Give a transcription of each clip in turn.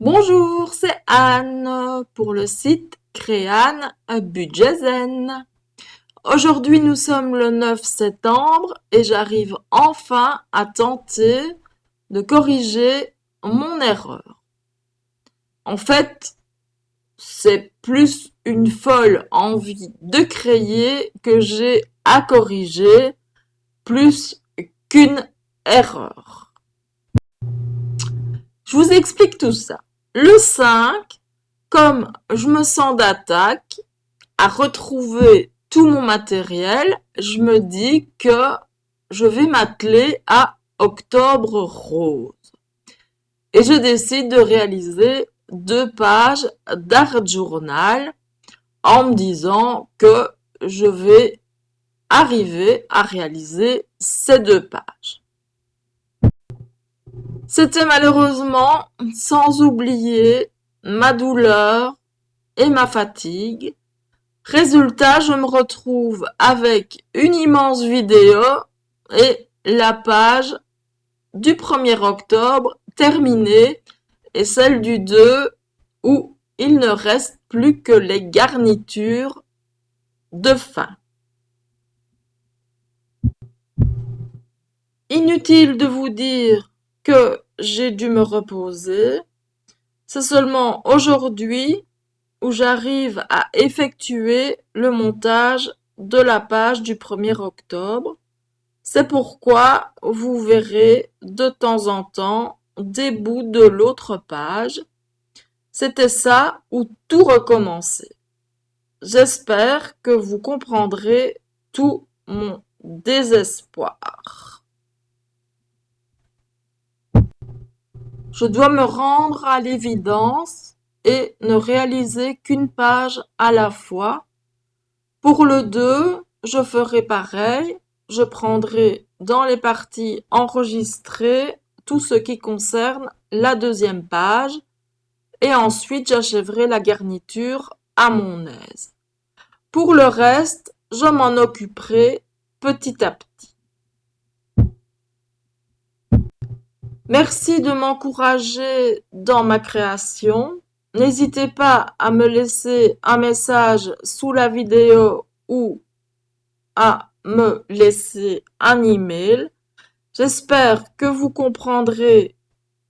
Bonjour, c'est Anne pour le site Créane Budget Zen. Aujourd'hui, nous sommes le 9 septembre et j'arrive enfin à tenter de corriger mon erreur. En fait, c'est plus une folle envie de créer que j'ai à corriger plus qu'une erreur. Je vous explique tout ça. Le 5, comme je me sens d'attaque à retrouver tout mon matériel, je me dis que je vais m'atteler à Octobre Rose. Et je décide de réaliser 2 pages d'art journal en me disant que je vais arriver à réaliser ces 2 pages. C'était malheureusement sans oublier ma douleur et ma fatigue. Résultat, je me retrouve avec une immense vidéo et la page du 1er octobre terminée et celle du 2 où il ne reste plus que les garnitures de fin. Inutile de vous dire que j'ai dû me reposer. C'est seulement aujourd'hui où j'arrive à effectuer le montage de la page du 1er octobre. C'est pourquoi vous verrez de temps en temps des bouts de l'autre page. C'était ça ou tout recommencer. J'espère que vous comprendrez tout mon désespoir. Je dois me rendre à l'évidence et ne réaliser qu'une page à la fois. Pour le 2, je ferai pareil. Je prendrai dans les parties enregistrées tout ce qui concerne la 2e page et ensuite j'achèverai la garniture à mon aise. Pour le reste, je m'en occuperai petit à petit. Merci de m'encourager dans ma création. N'hésitez pas à me laisser un message sous la vidéo ou à me laisser un email. J'espère que vous comprendrez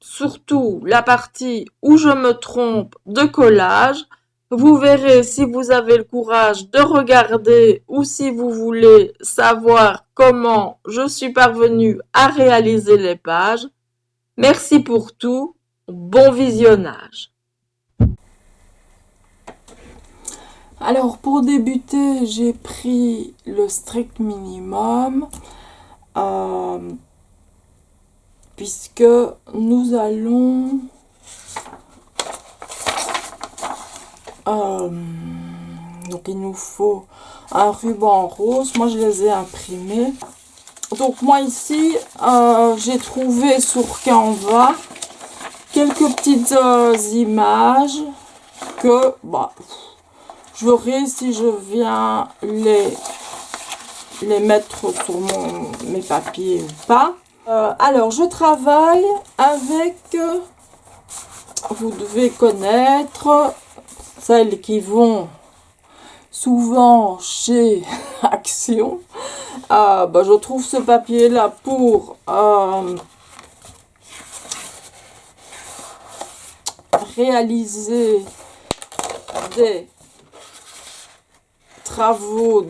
surtout la partie où je me trompe de collage. Vous verrez si vous avez le courage de regarder ou si vous voulez savoir comment je suis parvenue à réaliser les pages. Merci pour tout, bon visionnage. Alors pour débuter, j'ai pris le strict minimum puisque nous allons donc il nous faut un ruban rose. Moi je les ai imprimés. Donc moi ici j'ai trouvé sur Canva quelques petites images que je verrai si je viens les mettre sur mes papiers ou pas. Alors je travaille avec, vous devez connaître celles qui vont souvent chez Action. Je trouve ce papier là pour réaliser des travaux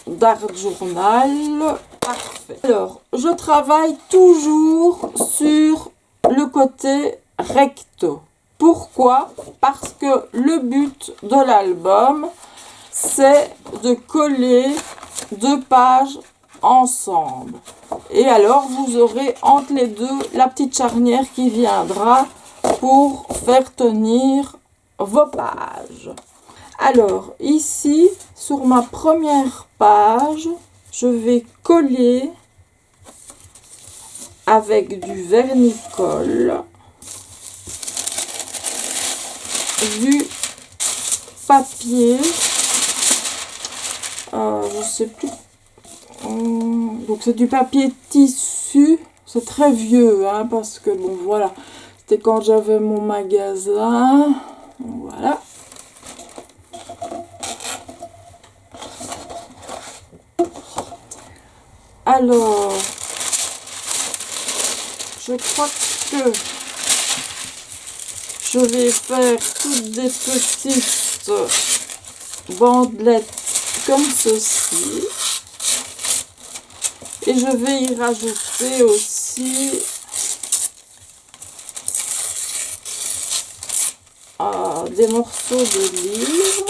d'art journal. Parfait. Alors, je travaille toujours sur le côté recto. Pourquoi? Parce que le but de l'album, c'est de coller 2 pages ensemble. Et alors, vous aurez entre les deux la petite charnière qui viendra pour faire tenir vos pages. Alors, ici, sur ma première page, je vais coller avec du vernis-colle du papier, je sais plus, donc c'est du papier tissu, c'est très vieux, hein, parce que bon voilà, C'était quand j'avais mon magasin. Voilà. Alors, je crois que je vais faire toutes des petites bandelettes comme ceci. Et je vais y rajouter aussi des morceaux de livres.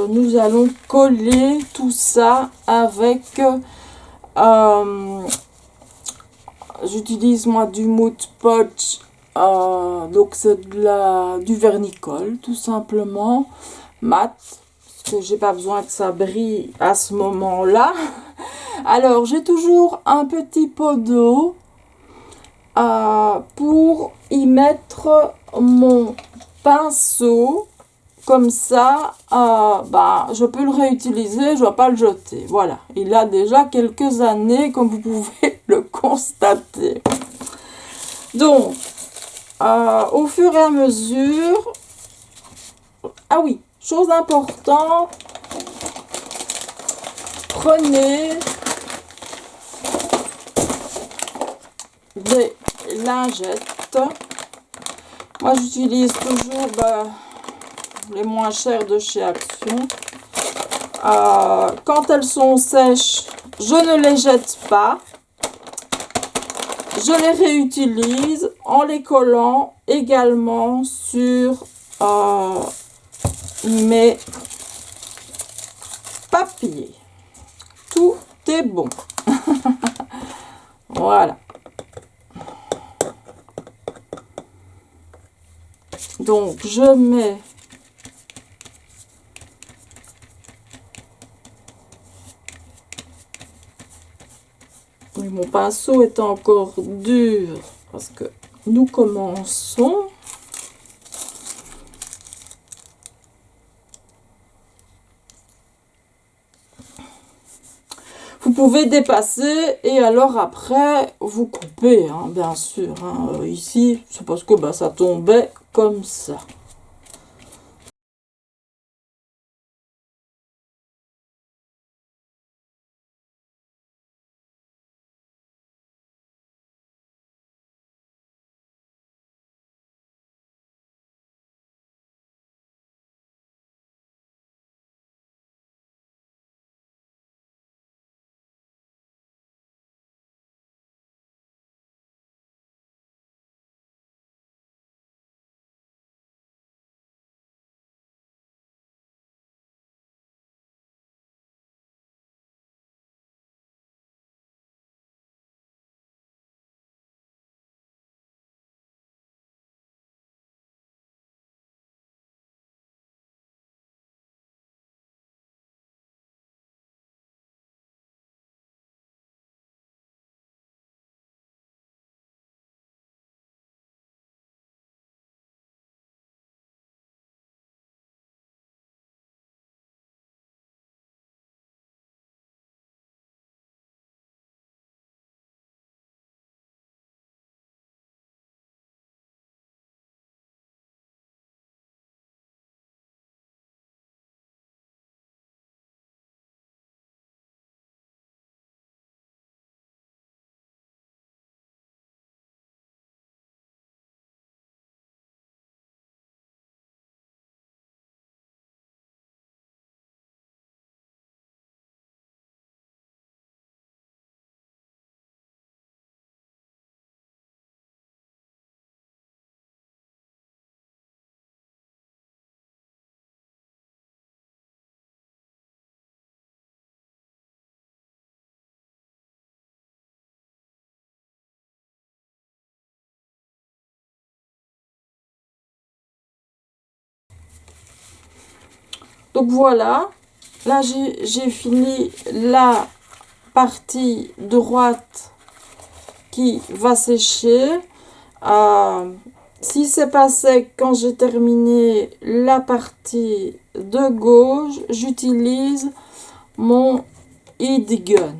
Nous allons coller tout ça avec j'utilise moi du Mood Podge, donc c'est du vernicole tout simplement mat, parce que j'ai pas besoin que ça brille à ce moment là. Alors j'ai toujours un petit pot d'eau pour y mettre mon pinceau. Comme ça, je peux le réutiliser, je ne dois pas le jeter. Voilà, il a déjà quelques années, comme vous pouvez le constater. Donc, au fur et à mesure... Ah oui, chose importante, prenez des lingettes. Moi, j'utilise toujours... les moins chères de chez Action. Quand elles sont sèches, je ne les jette pas. Je les réutilise en les collant également sur mes papiers. Tout est bon. Voilà. Donc, je mets mon pinceau est encore dur parce que nous commençons. Vous pouvez dépasser et alors après vous coupez, hein, bien sûr. Hein. Ici, c'est parce que ça tombait comme ça. Donc voilà, là j'ai fini la partie droite qui va sécher. Si c'est pas sec quand j'ai terminé la partie de gauche, j'utilise mon heat gun.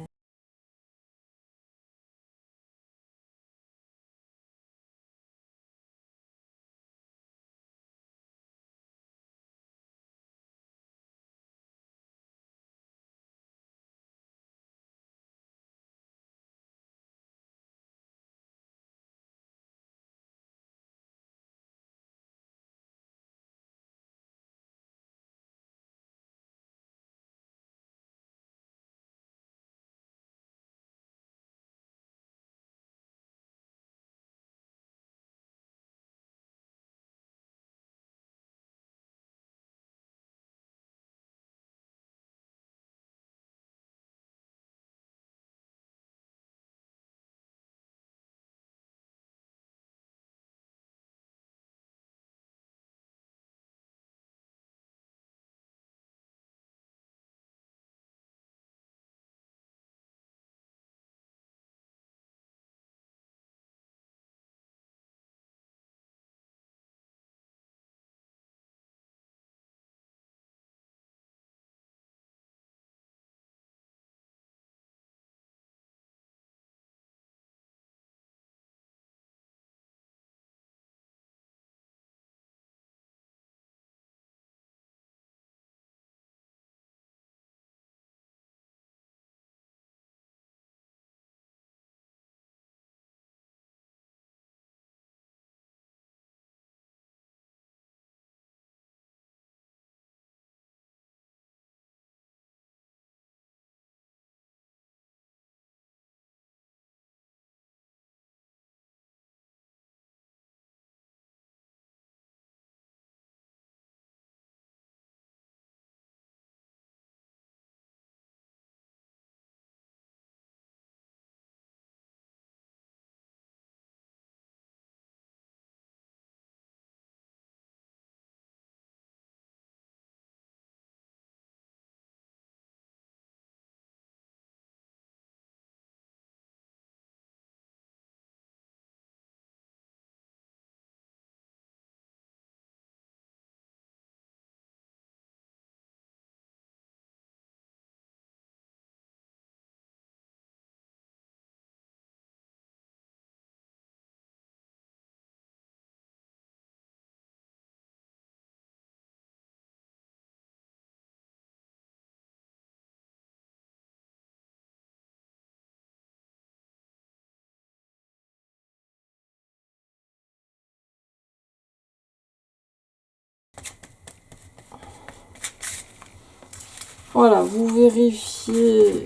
Voilà, vous vérifiez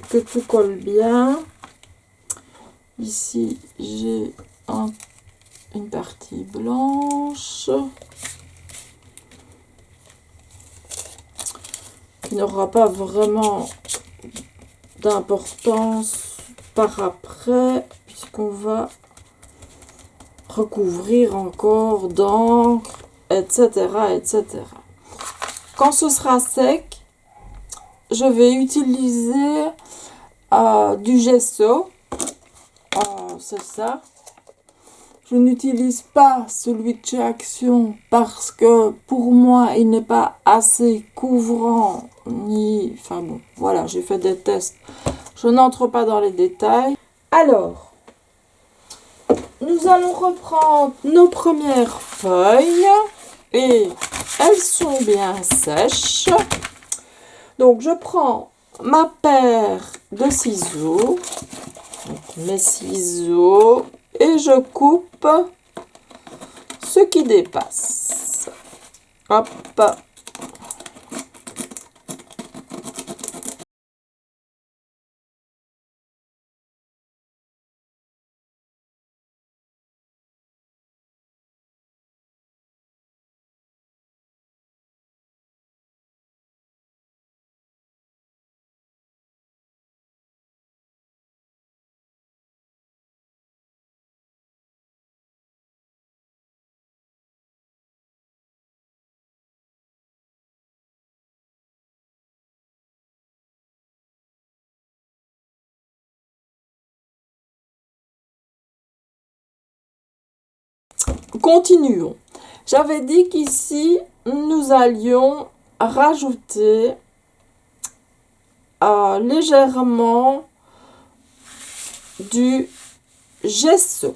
que tout colle bien. Ici, j'ai une partie blanche qui n'aura pas vraiment d'importance par après, puisqu'on va recouvrir encore d'encre, etc., etc. Quand ce sera sec, je vais utiliser du gesso. C'est ça. Je n'utilise pas celui de chez Action parce que pour moi, il n'est pas assez couvrant. Enfin bon, voilà, j'ai fait des tests. Je n'entre pas dans les détails. Alors, nous allons reprendre nos premières feuilles. Et elles sont bien sèches. Donc, je prends ma paire de ciseaux. Donc, mes ciseaux. Et je coupe ce qui dépasse. Hop. continuons. J'avais dit qu'ici, nous allions rajouter légèrement du gesso.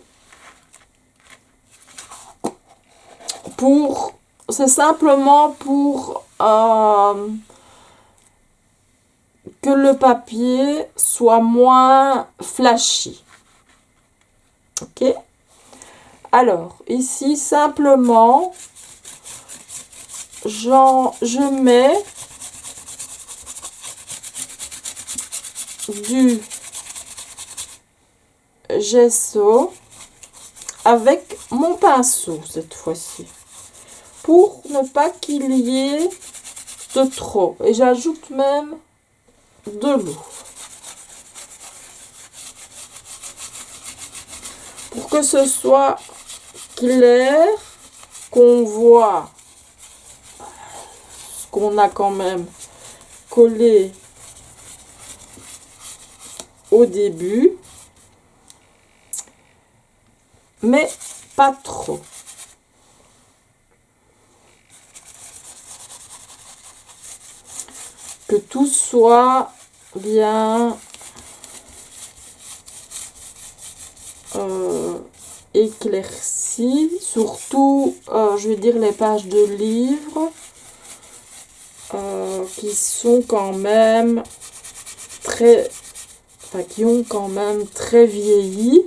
C'est simplement pour que le papier soit moins flashy. Ok? Alors, ici, simplement, je mets du gesso avec mon pinceau cette fois-ci, pour ne pas qu'il y ait de trop. Et j'ajoute même de l'eau. Pour que ce soit clair, qu'on voit ce qu'on a quand même collé au début, mais pas trop. Que tout soit bien éclairci, surtout je vais dire les pages de livres qui sont quand même qui ont quand même très vieilli,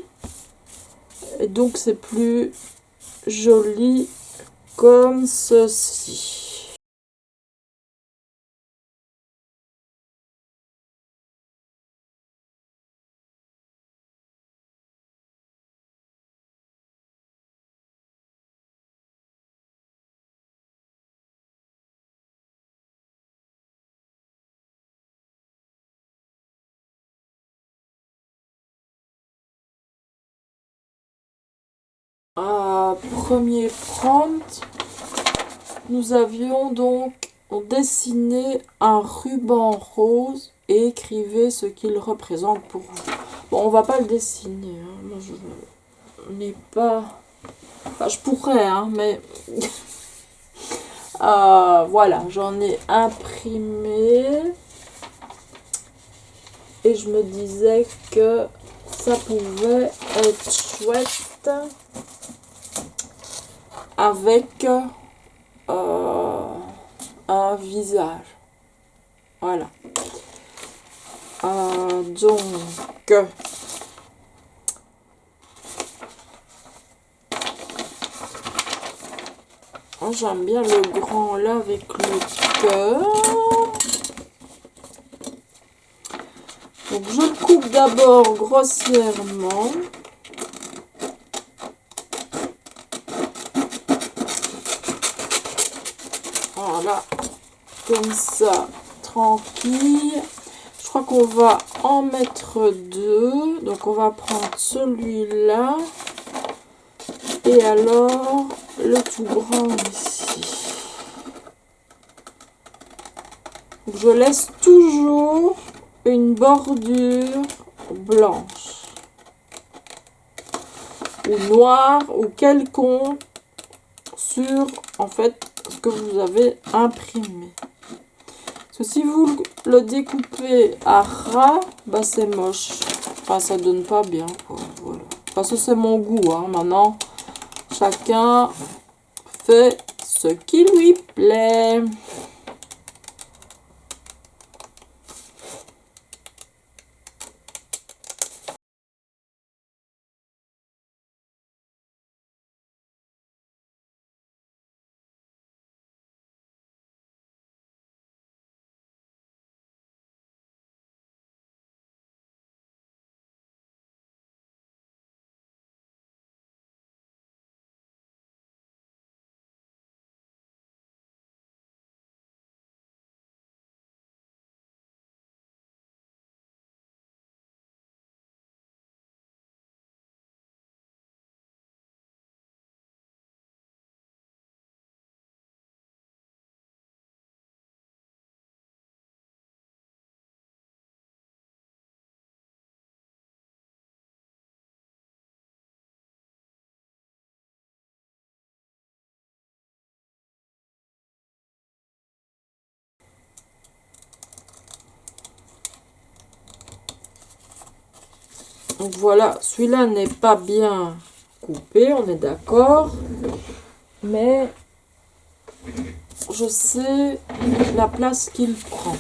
et donc c'est plus joli comme ceci. Premier prompt, nous avions donc dessiné un ruban rose et écrivez ce qu'il représente pour vous. Bon, on va pas le dessiner, hein. Moi je n'ai pas... Enfin, je pourrais, hein, mais... voilà, j'en ai imprimé. Et je me disais que ça pouvait être chouette avec un visage. Voilà. Donc, j'aime bien le grand là avec le cœur. Donc, je le coupe d'abord grossièrement. Voilà, comme ça, tranquille. Je crois qu'on va en mettre deux. Donc, on va prendre celui-là. Et alors, le tout grand ici. Donc, je laisse toujours une bordure blanche. Ou noire, ou quelconque, sur, en fait, ce que vous avez imprimé. Parce que si vous le découpez à ras, bah c'est moche. Enfin, ça donne pas bien, quoi. Voilà. Enfin, ça c'est mon goût, hein. Maintenant, chacun fait ce qui lui plaît. Donc voilà, celui-là n'est pas bien coupé, on est d'accord. Mais je sais la place qu'il prend.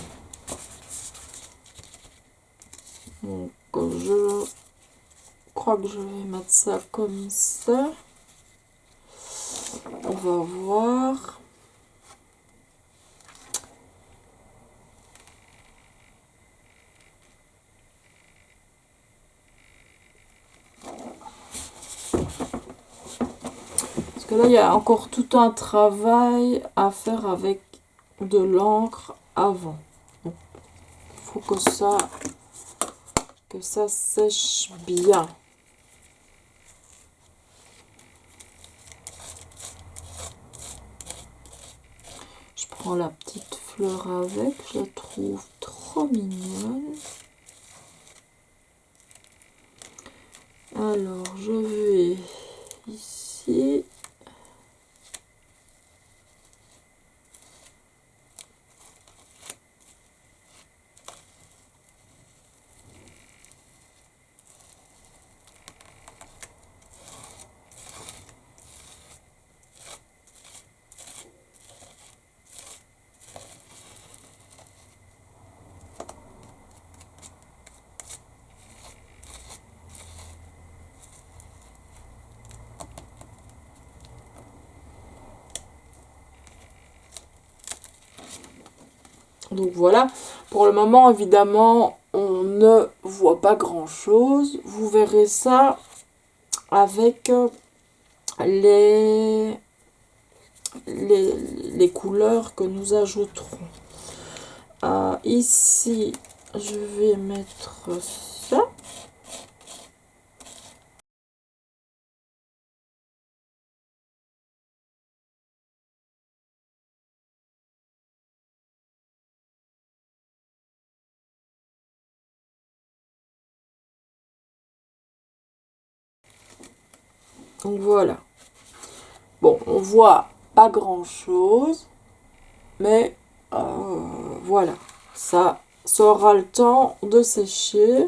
Donc je crois que je vais mettre ça comme ça. On va voir. Parce que là, il y a encore tout un travail à faire avec de l'encre avant. Il faut que ça sèche bien. Je prends la petite fleur avec, je la trouve trop mignonne. Alors, je vais ici. Donc voilà, pour le moment, évidemment, on ne voit pas grand-chose. Vous verrez ça avec les, les couleurs que nous ajouterons. Ici, je vais mettre ça. Donc voilà. Bon, on voit pas grand-chose, mais voilà. Ça aura le temps de sécher.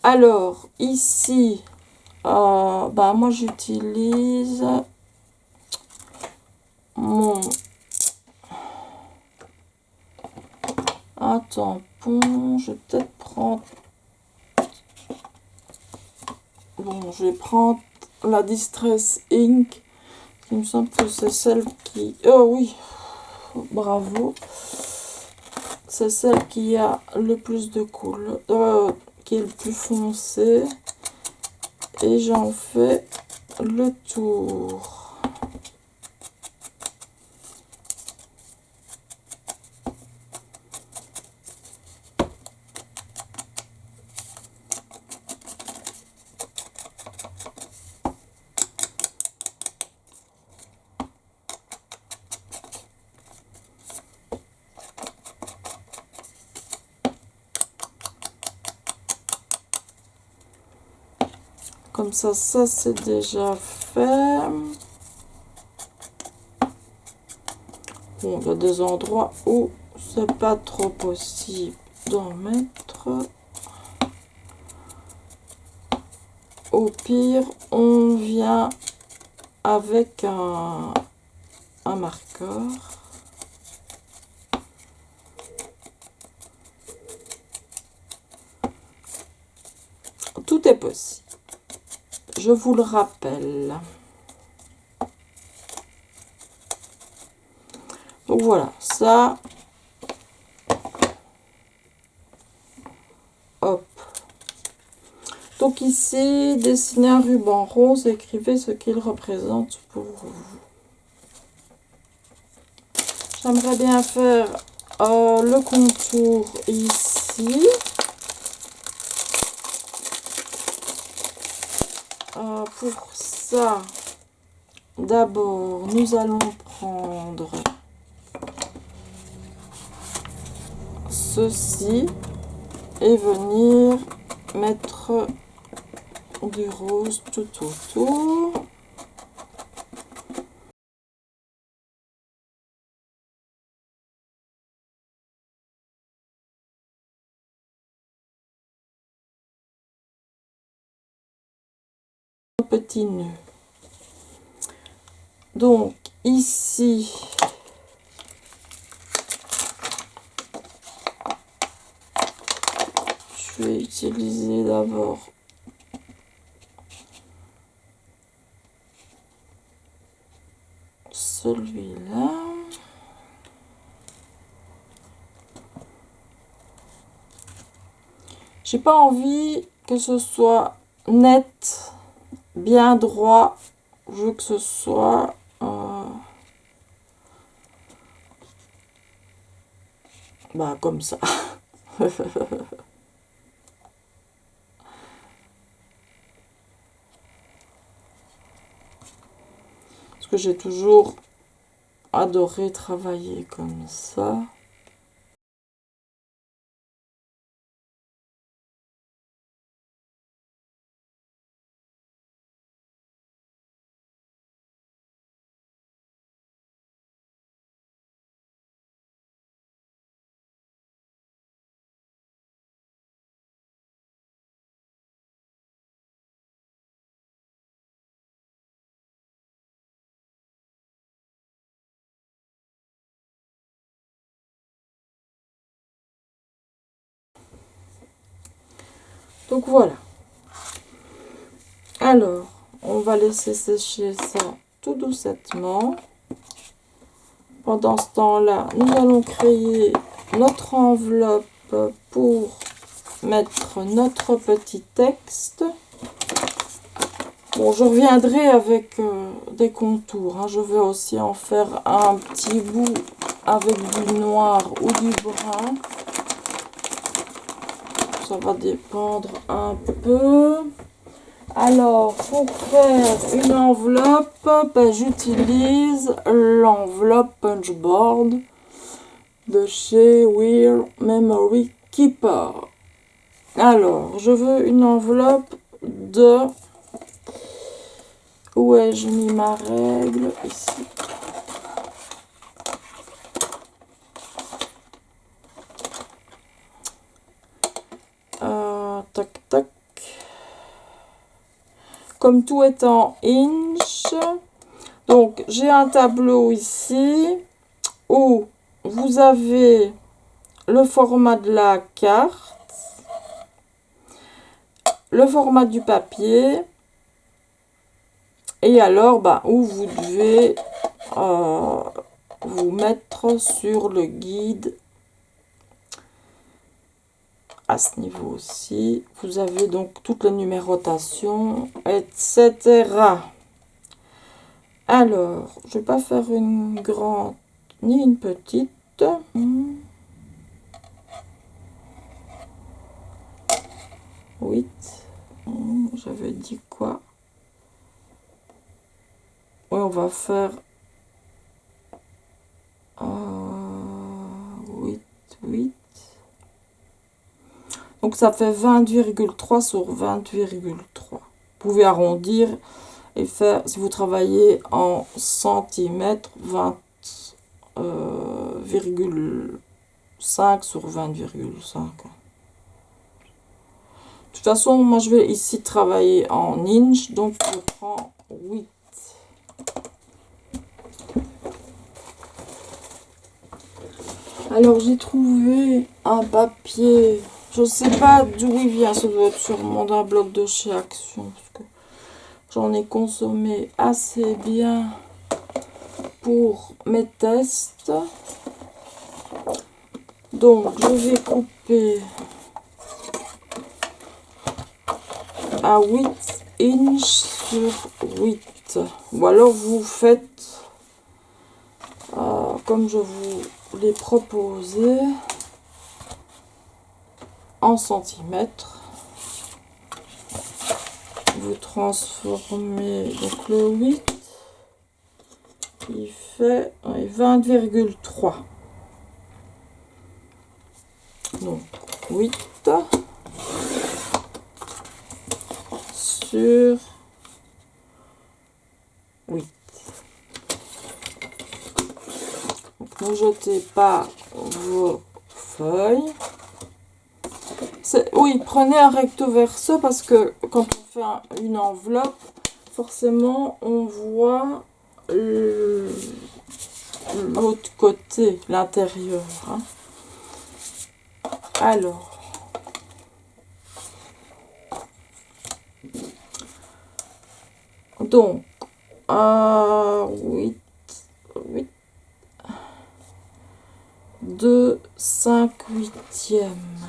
Alors, ici, moi j'utilise mon un tampon. Je vais peut-être prendre... Bon, je vais prendre la Distress Ink. Il me semble que c'est celle qui... Oh oui, bravo. C'est celle qui a le plus de couleur, qui est le plus foncé. Et j'en fais le tour. comme ça c'est déjà fait. Bon, il y a des endroits où c'est pas trop possible d'en mettre. Au pire, on vient avec un marqueur. Tout est possible. Je vous le rappelle. Donc voilà, ça. Hop. Donc ici, dessinez un ruban rose, écrivez ce qu'il représente pour vous. J'aimerais bien faire le contour ici. Pour ça, d'abord, nous allons prendre ceci et venir mettre du rose tout autour. Petit nœud. Donc ici, je vais utiliser d'abord celui-là. J'ai pas envie que ce soit net, bien droit. Je veux que ce soit bah comme ça. Parce que j'ai toujours adoré travailler comme ça. Donc voilà. Alors, on va laisser sécher ça tout doucement. Pendant ce temps-là, nous allons créer notre enveloppe pour mettre notre petit texte. Bon, je reviendrai avec des contours. Hein. Je vais aussi en faire un petit bout avec du noir ou du brun. Ça va dépendre un peu. Alors, pour faire une enveloppe, ben, j'utilise l'enveloppe Punchboard de chez Wear Memory Keeper. Alors, je veux une enveloppe de... Où ai-je mis ma règle? Ici. Tac, tac. Comme tout est en inch, donc j'ai un tableau ici où vous avez le format de la carte, le format du papier, et alors bah, où vous devez vous mettre sur le guide. À ce niveau aussi, vous avez donc toutes les numérotations, etc. Alors, je vais pas faire une grande ni une petite. Oui. J'avais dit quoi? Oui, on va faire 8, 8. Donc ça fait 20,3 sur 20,3. pouvez arrondir et faire, si vous travaillez en centimètres, 20,5 sur 20,5. De toute façon, moi je vais ici travailler en inch, donc je prends 8. Alors j'ai trouvé un papier, je sais pas d'où il vient, ça doit être sûrement d'un bloc de chez Action, parce que j'en ai consommé assez bien pour mes tests. Donc je vais couper à 8 inches sur 8. Ou alors vous faites comme je vous l'ai proposé en centimètres. Vous transformez donc le 8, il fait 20,3. Donc 8 sur 8. Donc ne jetez pas vos feuilles. Oui, prenez un recto verso parce que quand on fait une enveloppe, forcément on voit l'autre côté, l'intérieur. Hein. Alors, donc, 8, 2, 5 huitièmes.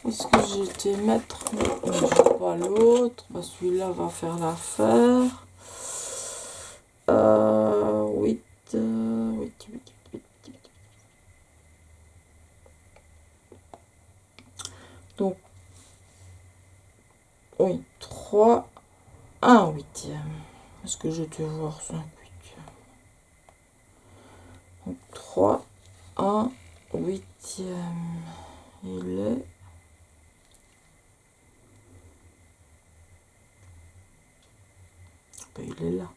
Est-ce que j'ai été mettre? Je ne sais pas l'autre. Bah, celui-là va faire l'affaire. 8, 8. Donc, oui, 3, 1 huitième. Est-ce que je dois voir 5 huitièmes? Donc, 3, 1 huitième. Il est... Ben, il est là.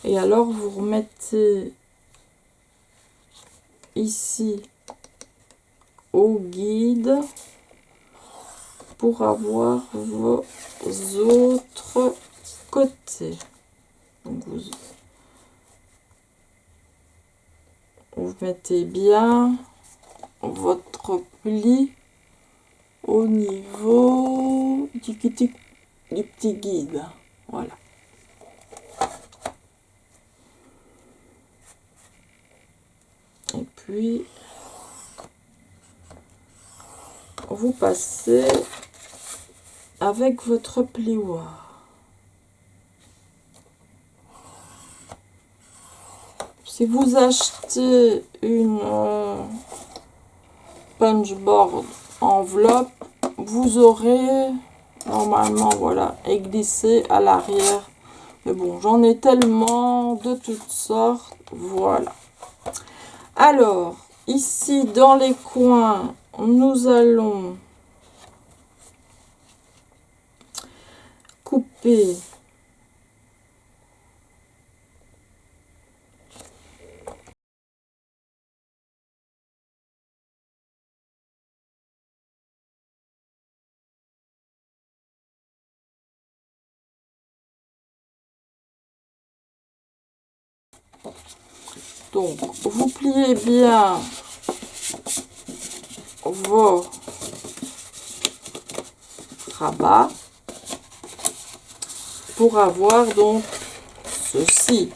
Et alors, vous remettez ici au guide pour avoir vos autres côtés. Donc vous mettez bien votre pli au niveau du petit guide. Voilà. Et puis, vous passez avec votre plioir. Si vous achetez une punchboard enveloppe, vous aurez normalement, voilà, et glisser à l'arrière. Mais bon, j'en ai tellement de toutes sortes. Voilà. Alors, ici, dans les coins, nous allons couper donc, vous pliez bien vos rabats pour avoir donc ceci.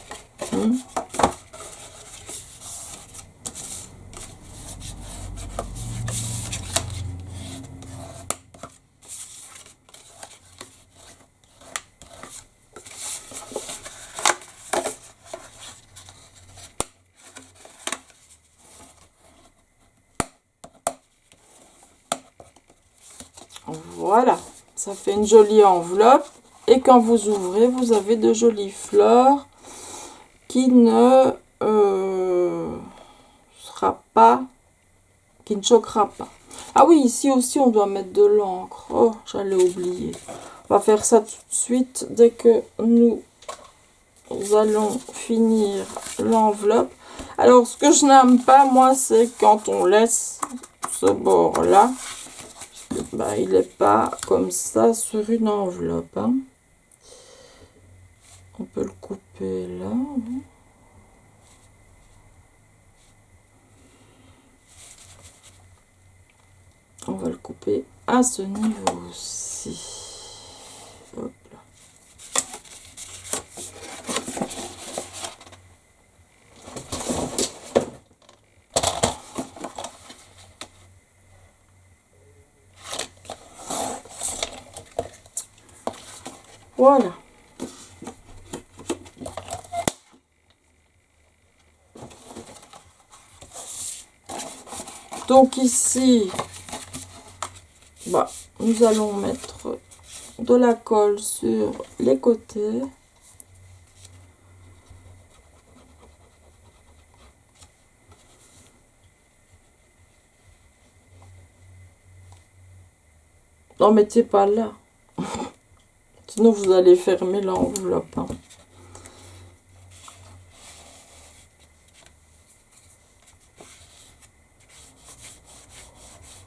Voilà, ça fait une jolie enveloppe. Et quand vous ouvrez, vous avez de jolies fleurs qui ne sera pas, qui ne choquera pas. Ah oui, ici aussi on doit mettre de l'encre. Oh, j'allais oublier. On va faire ça tout de suite dès que nous allons finir l'enveloppe. Alors, ce que je n'aime pas, moi, c'est quand on laisse ce bord-là. Ben, il n'est pas comme ça sur une enveloppe. Hein. On peut le couper là. Oui. On va le couper à ce niveau-ci. Hop là. Voilà. Donc ici, bah, nous allons mettre de la colle sur les côtés. N'en mettez pas là. Sinon, vous allez fermer l'enveloppe. Hein.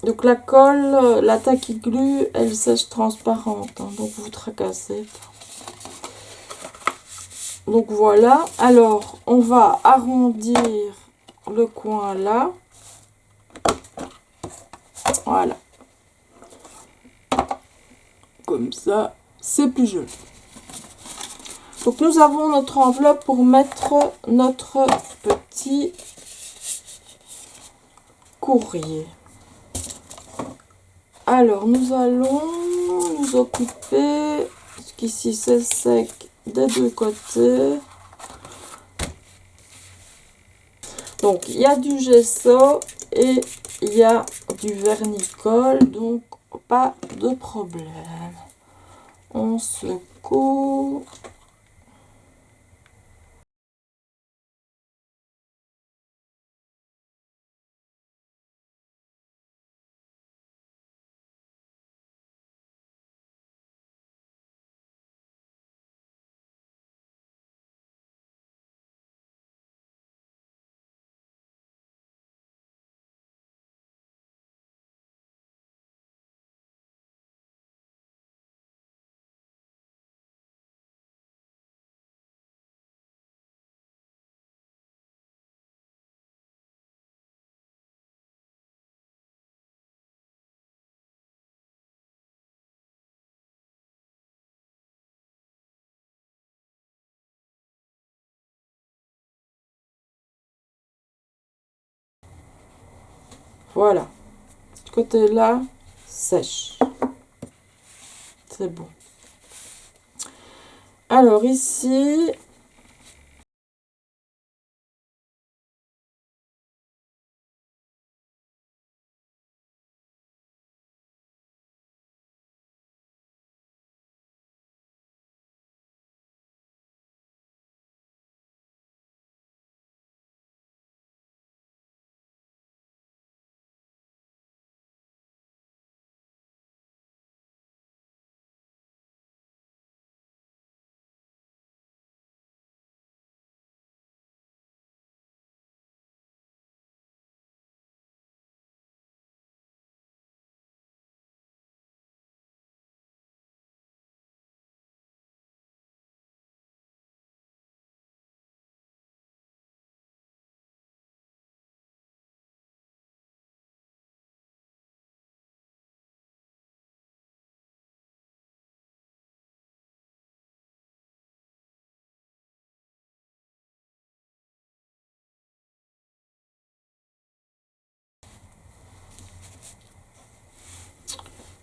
Donc la colle, la tacky glue, elle sèche transparente. Hein, donc vous tracassez. Donc voilà. Alors, on va arrondir le coin là. Voilà. Comme ça, c'est plus joli. Donc nous avons notre enveloppe pour mettre notre petit courrier. Alors nous allons nous occuper, parce qu'ici c'est sec des deux côtés. Donc il y a du gesso et il y a du vernicole, donc pas de problème. On secoue. Voilà. Ce côté-là, sèche. C'est bon. Alors ici,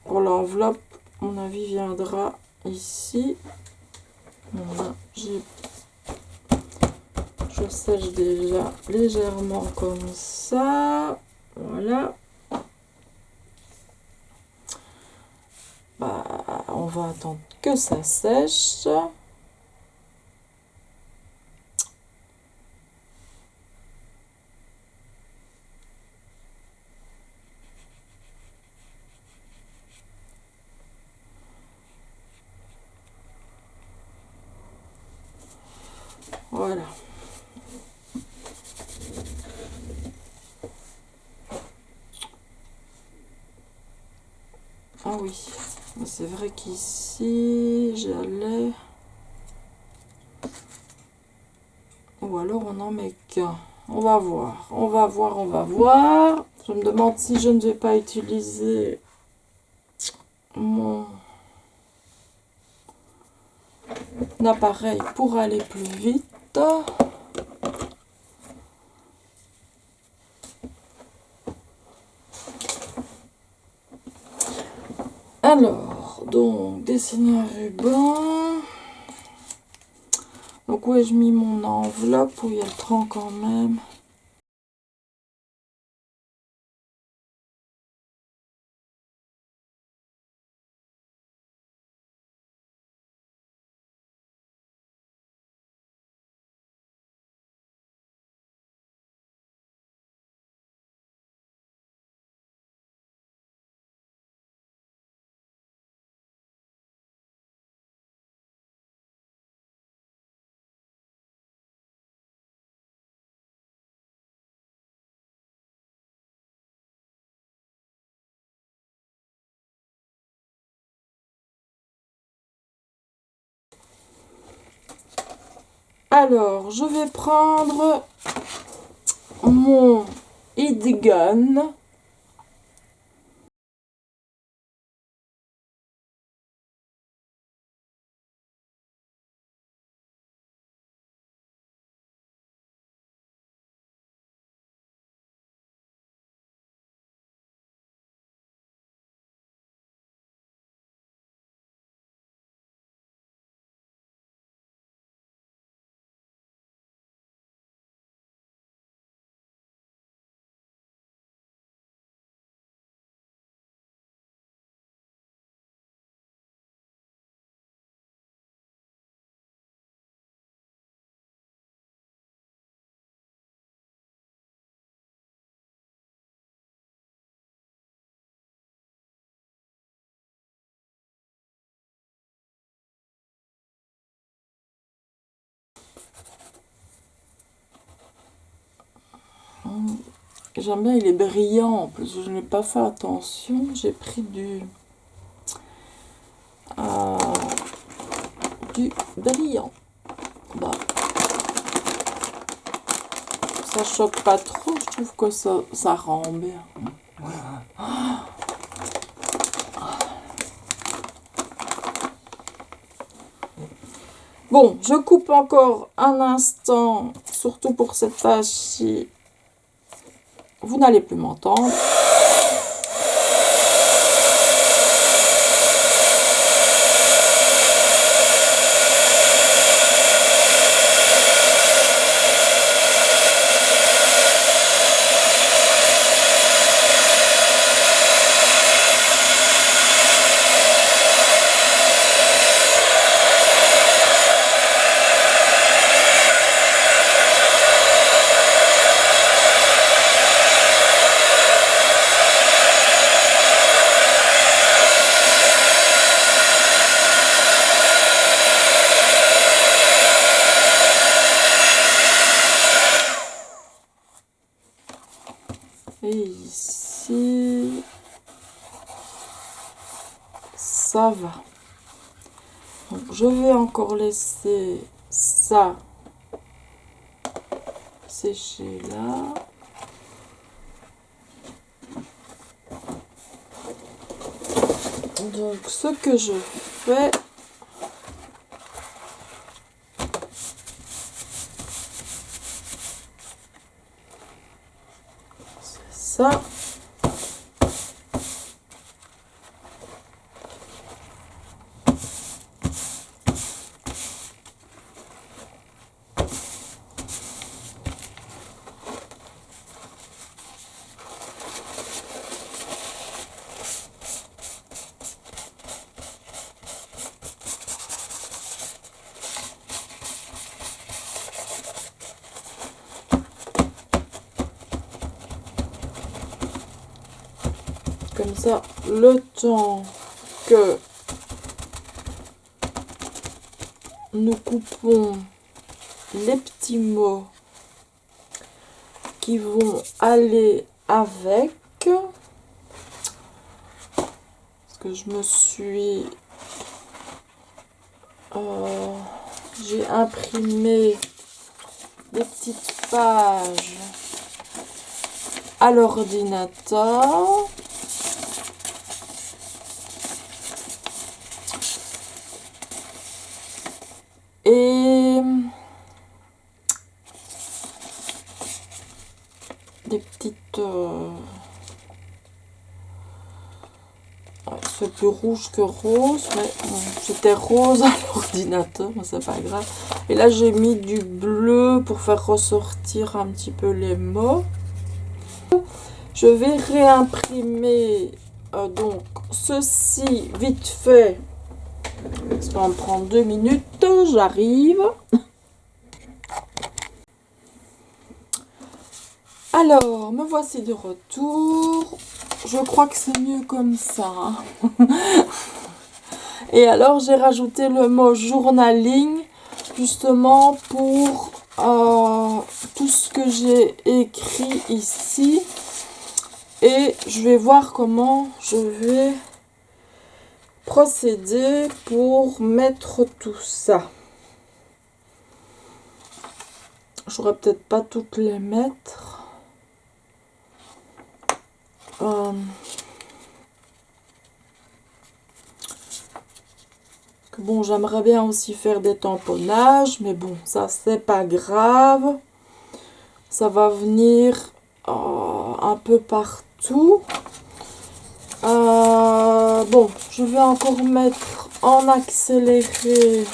pour l'enveloppe, mon avis viendra ici. Voilà, je sèche déjà légèrement comme ça. Voilà. Bah, on va attendre que ça sèche. Voilà. Ah oui, c'est vrai qu'ici, j'allais... Ou alors on en met qu'un. On va voir, on va voir, on va voir. Je me demande si je ne vais pas utiliser mon appareil pour aller plus vite. Alors, donc, dessiner un ruban. Donc, où ai-je mis mon enveloppe? Où il y a le tronc quand même. Alors, je vais prendre mon heat gun. J'aime bien, il est brillant. En plus, je n'ai pas fait attention. J'ai pris euh, du brillant. Bah, ça choque pas trop. Je trouve que ça rend bien. Bon, je coupe encore un instant, surtout pour cette page-ci. Vous n'allez plus m'entendre. Et ici, ça va. Donc, je vais encore laisser ça sécher là. Donc, ce que je fais, c'est ça. Comme ça, le temps que nous coupons les petits mots qui vont aller avec. Parce que je me suis... j'ai imprimé des petites pages à l'ordinateur. Et des petites... c'est plus rouge que rose, mais bon, c'était rose à l'ordinateur, mais c'est pas grave. Et là, j'ai mis du bleu pour faire ressortir un petit peu les mots. Je vais réimprimer donc ceci vite fait. Ça va me prendre 2 minutes, j'arrive. Alors, me voici de retour. Je crois que c'est mieux comme ça. Et alors, j'ai rajouté le mot journaling, justement pour tout ce que j'ai écrit ici. Et je vais voir comment je vais procéder pour mettre tout ça. J'aurais peut-être pas toutes les mettre. Bon, j'aimerais bien aussi faire des tamponnages, mais bon, ça c'est pas grave. Ça va venir un peu partout. Bon, je vais encore mettre en accéléré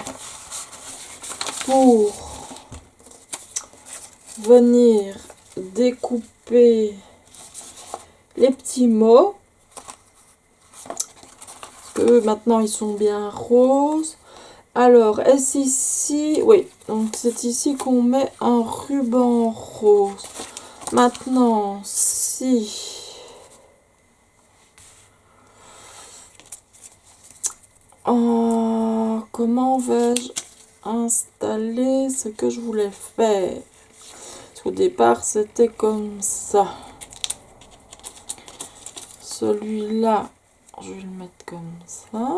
pour venir découper les petits mots. Parce que maintenant ils sont bien roses. Alors, est-ce ici? Oui, donc c'est ici qu'on met un ruban rose. Maintenant, si... comment vais-je installer ce que je voulais faire? Parce qu'au départ, c'était comme ça. Celui-là, je vais le mettre comme ça.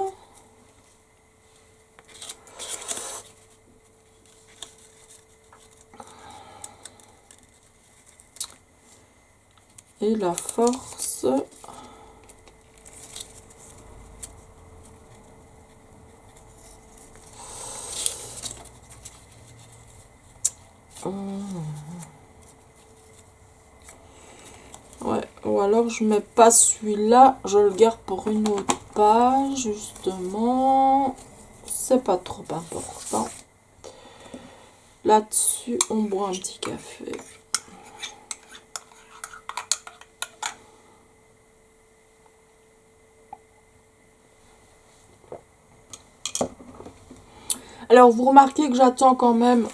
Et la force... Ouais, ou alors je mets pas celui-là, je le garde pour une autre page, justement. C'est pas trop important. Là-dessus, on boit un petit café. Alors, vous remarquez que j'attends quand même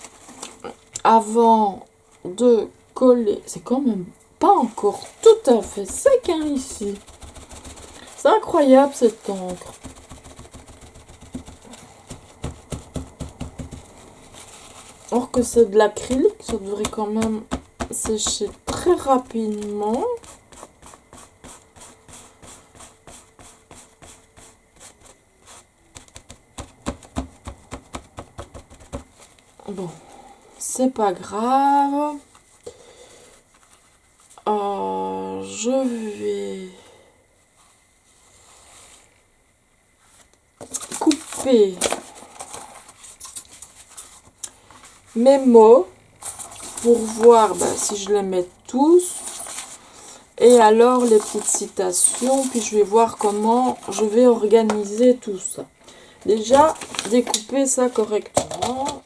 avant de coller. C'est quand même pas encore tout à fait sec hein, ici. C'est incroyable cette encre. Or que c'est de l'acrylique, ça devrait quand même sécher très rapidement. Bon, c'est pas grave. Je vais couper mes mots pour voir si je les mets tous. Et alors les petites citations, puis je vais voir comment je vais organiser tout ça. Déjà, découper ça correctement.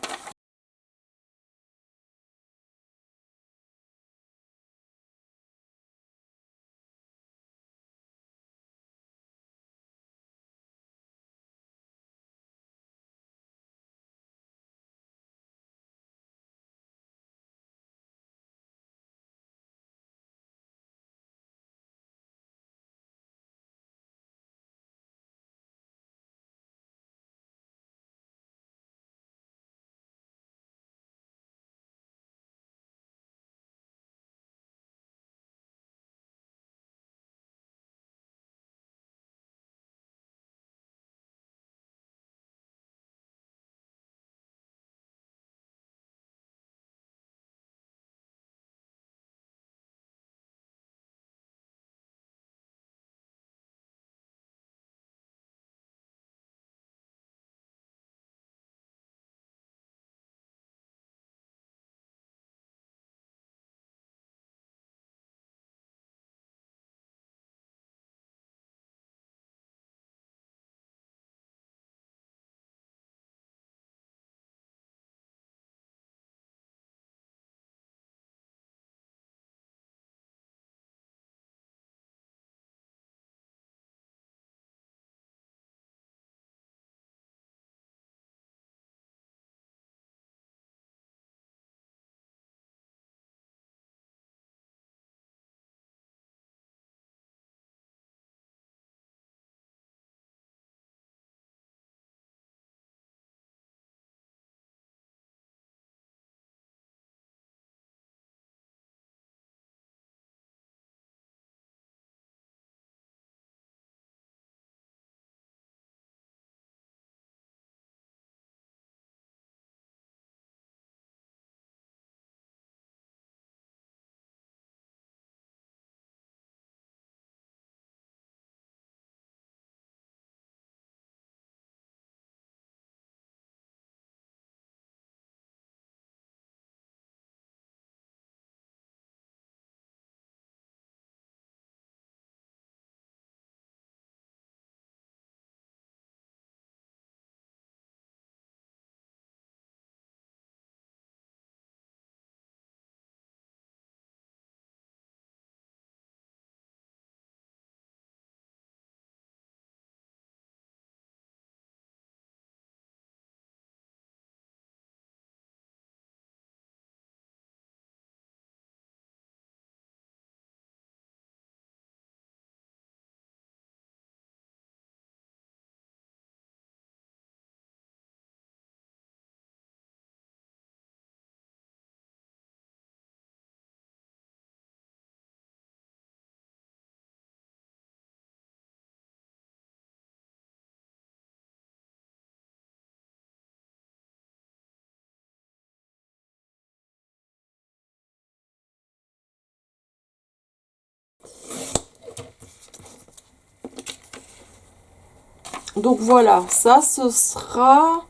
Donc voilà, ça ce sera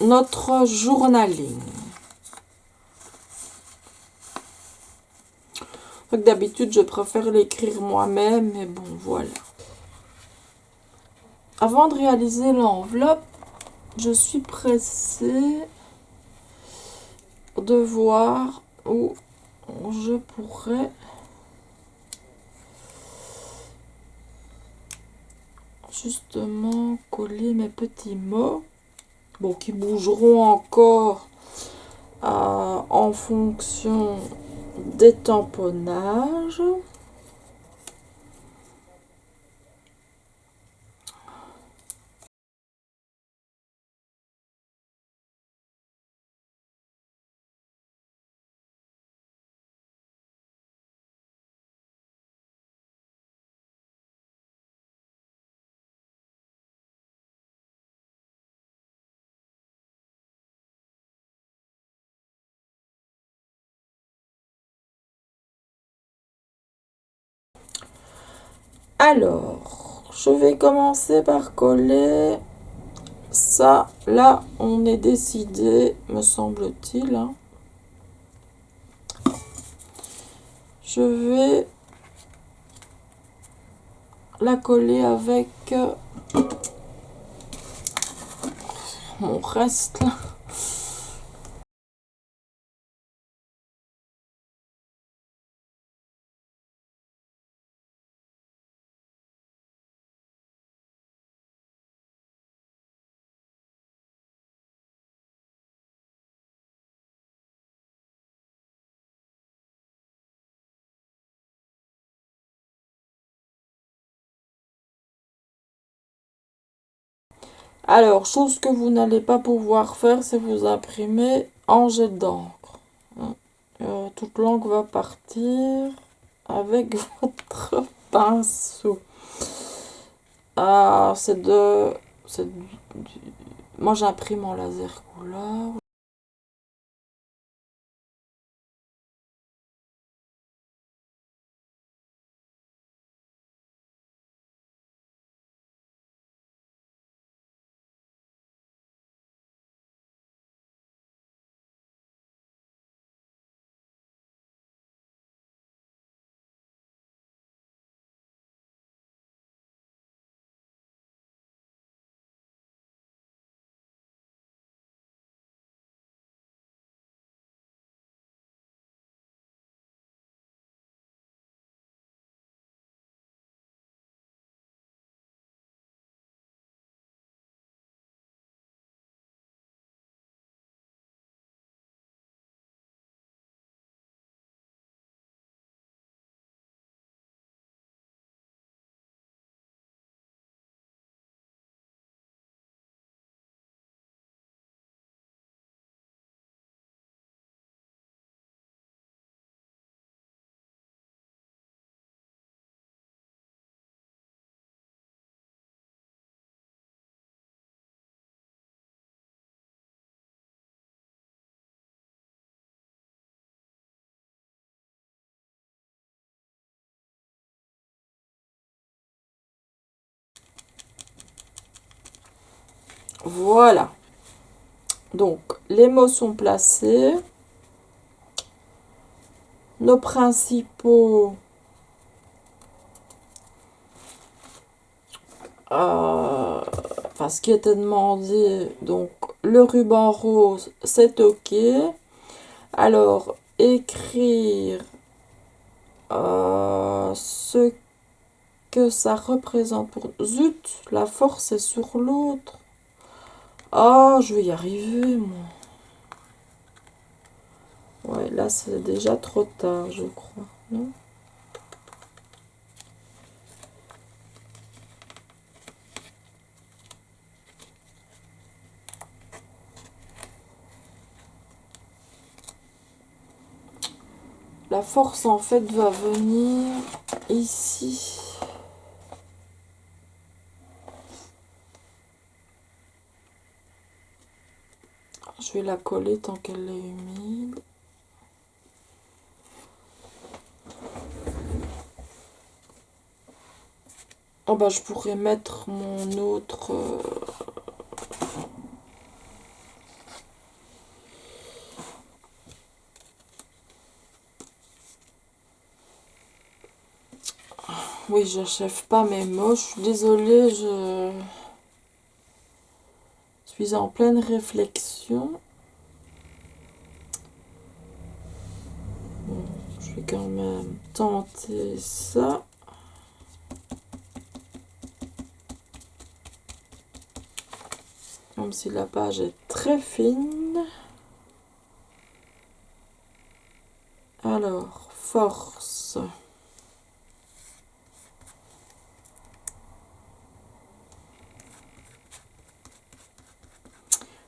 notre journaling. D'habitude, je préfère l'écrire moi-même, mais bon, voilà. Avant de réaliser l'enveloppe, je suis pressée de voir où je pourrais justement coller mes petits mots. Bon, qui bougeront encore en fonction des tamponnages. Alors, je vais commencer par coller ça. Là, on est décidé, me semble-t-il. Hein. Je vais la coller avec mon reste là. Alors, chose que vous n'allez pas pouvoir faire, c'est vous imprimer en jet d'encre. Hein. Toute l'encre va partir avec votre pinceau. Ah, moi, j'imprime en laser couleur. Voilà. Donc, les mots sont placés. Nos principaux enfin, ce qui était demandé, donc le ruban rose, c'est ok. Alors, écrire ce que ça représente pour... Zut, la force est sur l'autre. Oh, je vais y arriver, moi. Ouais, là, c'est déjà trop tard, je crois. Non ? La force, en fait, va venir ici. Je vais la coller tant qu'elle est humide. Oh bah je pourrais mettre mon autre... Oui, j'achève pas mes mots. Je suis désolée, je suis en pleine réflexion. Bon, je vais quand même tenter ça. Même si la page est très fine. Alors, force.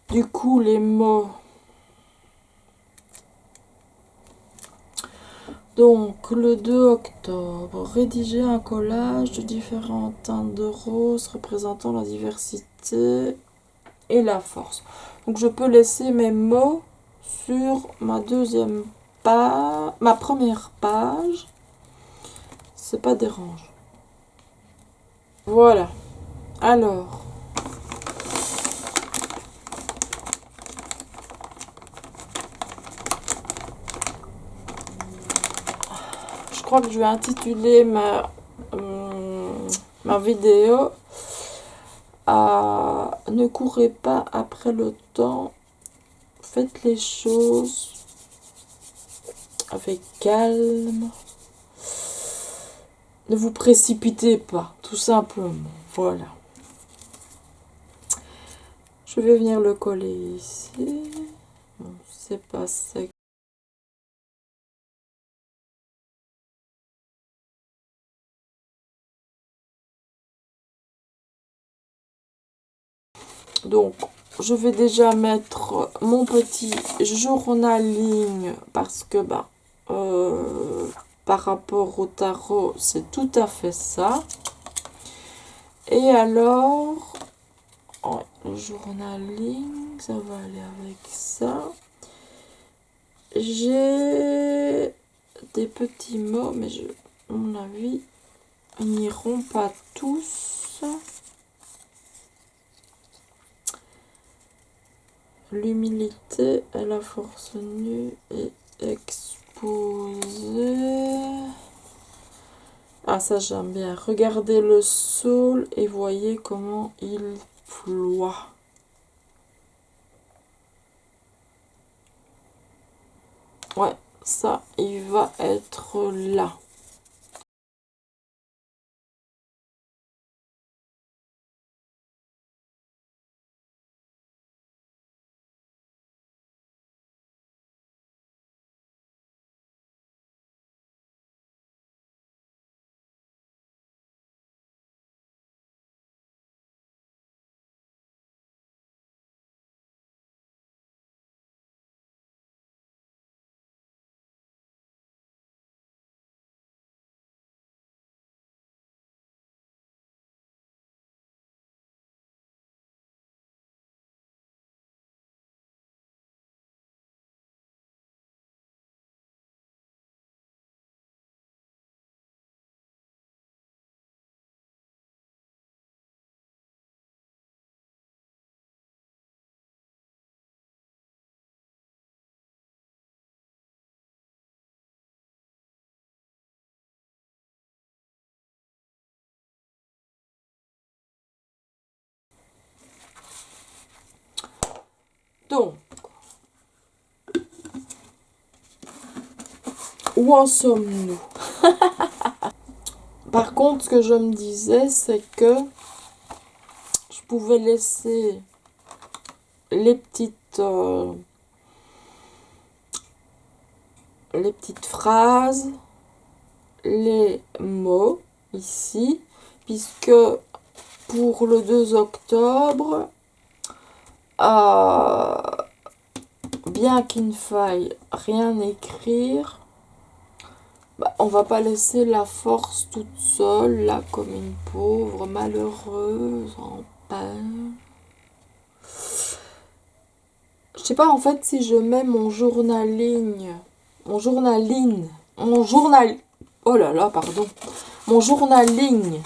Du coup, les mots. Donc, le 2 octobre, rédiger un collage de différentes teintes de rose représentant la diversité et la force. Donc, je peux laisser mes mots sur ma deuxième page, ma première page. C'est pas dérangeant. Voilà. Alors. Je crois que je vais intituler ma vidéo à ne courez pas après le temps, faites les choses avec calme, ne vous précipitez pas, tout simplement. Voilà. Je vais venir le coller ici. Bon, c'est pas sec. Donc, je vais déjà mettre mon petit journaling parce que, par rapport au tarot, c'est tout à fait ça. Et alors, ouais, le journaling, ça va aller avec ça. J'ai des petits mots, mais à mon avis, ils n'iront pas tous. L'humilité et la force nue et exposée. Ah, ça j'aime bien. Regardez le sol et voyez comment il ploie. Ouais, ça, il va être là. Donc, où en sommes-nous? Par contre, ce que je me disais, c'est que je pouvais laisser les petites phrases, les mots ici, puisque pour le 2 octobre, bien qu'il ne faille rien écrire, on va pas laisser la force toute seule, là, comme une pauvre malheureuse, en peine. Je sais pas, en fait, si je mets mon journaling, oh là là, pardon, mon journaling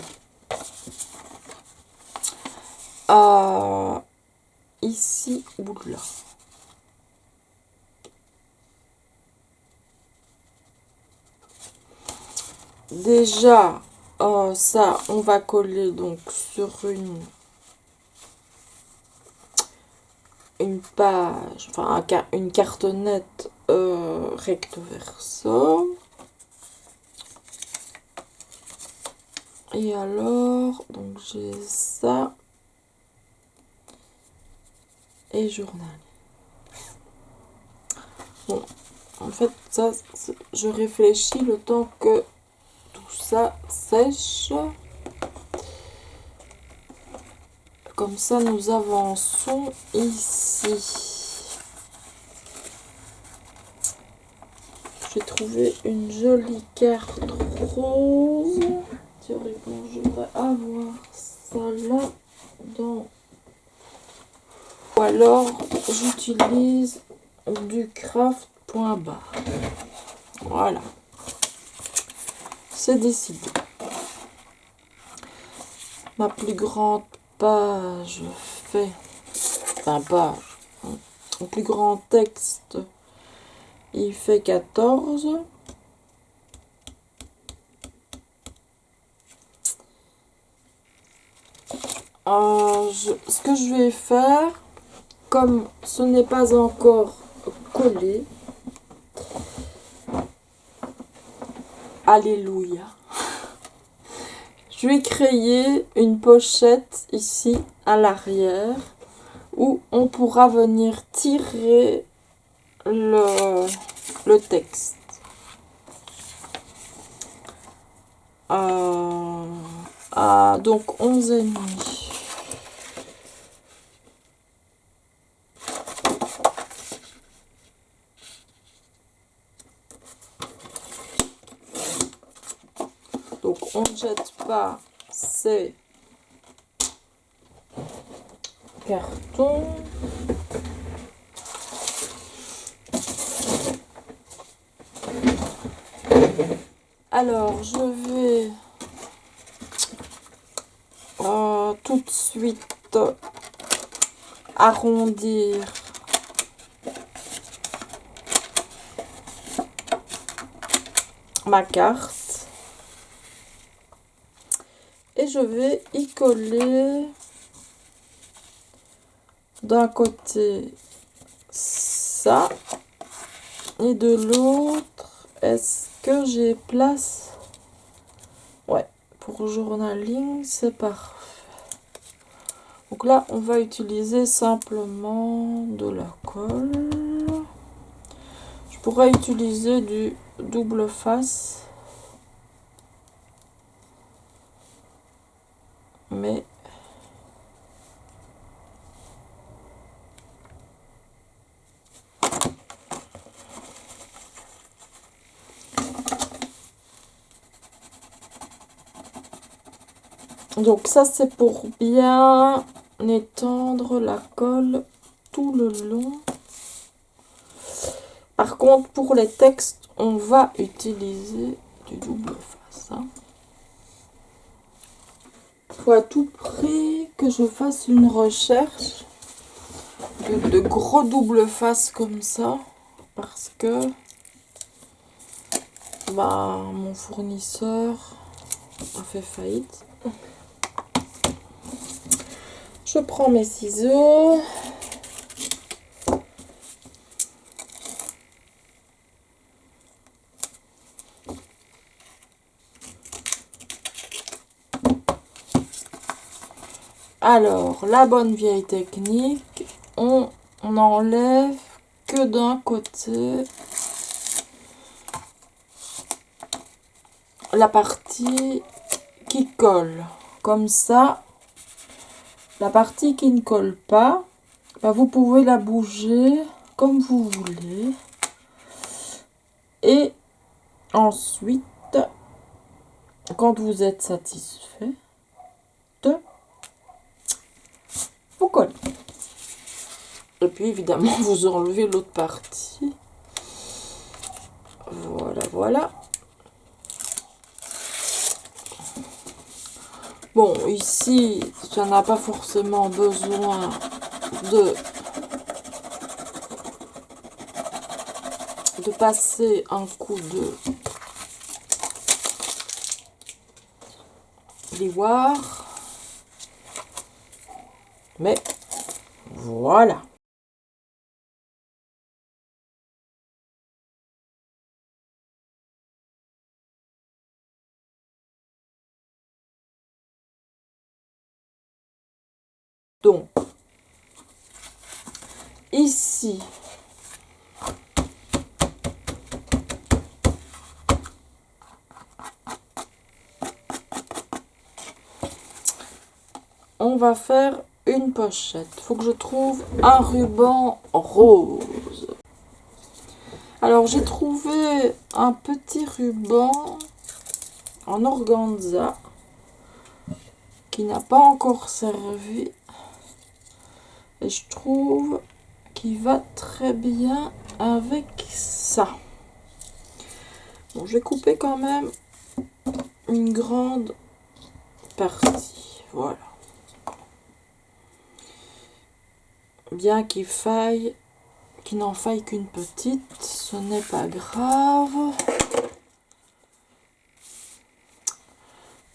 ici ou là. Déjà, ça, on va coller donc sur une page, enfin une cartonnette recto verso. Et alors, donc j'ai ça et journal. Bon, en fait, ça, je réfléchis le temps que tout ça sèche. Comme ça, nous avançons ici. J'ai trouvé une jolie carte rose. Théoriquement, je devrais avoir ça là dans... Ou alors, j'utilise du craft.bar. Voilà. C'est décidé. Ma plus grande page fait... Enfin, page. Mon plus grand texte, il fait 14. Ce que je vais faire, comme ce n'est pas encore collé, alléluia, je vais créer une pochette ici à l'arrière où on pourra venir tirer le texte. Donc 11,5. Donc on ne jette pas ces cartons. Alors je vais tout de suite arrondir ma carte et je vais y coller d'un côté ça et de l'autre. Est-ce que j'ai place? Ouais, pour journaling c'est parfait. Donc là on va utiliser simplement de la colle. Je pourrais utiliser du double face, mais donc ça c'est pour bien étendre la colle tout le long. Par contre pour les textes on va utiliser du double face. Faut à tout prix que je fasse une recherche de gros double face comme ça, parce que mon fournisseur a fait faillite. Je prends mes ciseaux. Alors, la bonne vieille technique, on n'enlève que d'un côté la partie qui colle. Comme ça, la partie qui ne colle pas, vous pouvez la bouger comme vous voulez. Et ensuite, quand vous êtes satisfait, vous collez. Et puis évidemment, vous enlevez l'autre partie. Voilà, voilà. Bon, ici, ça n'a pas forcément besoin de passer un coup de plioir. Mais voilà. Donc, ici, on va faire une pochette. Il faut que je trouve un ruban rose. Alors, j'ai trouvé un petit ruban en organza qui n'a pas encore servi. Et je trouve qu'il va très bien avec ça. Bon, je vais couper quand même une grande partie. Voilà. Bien qu'il n'en faille qu'une petite, ce n'est pas grave.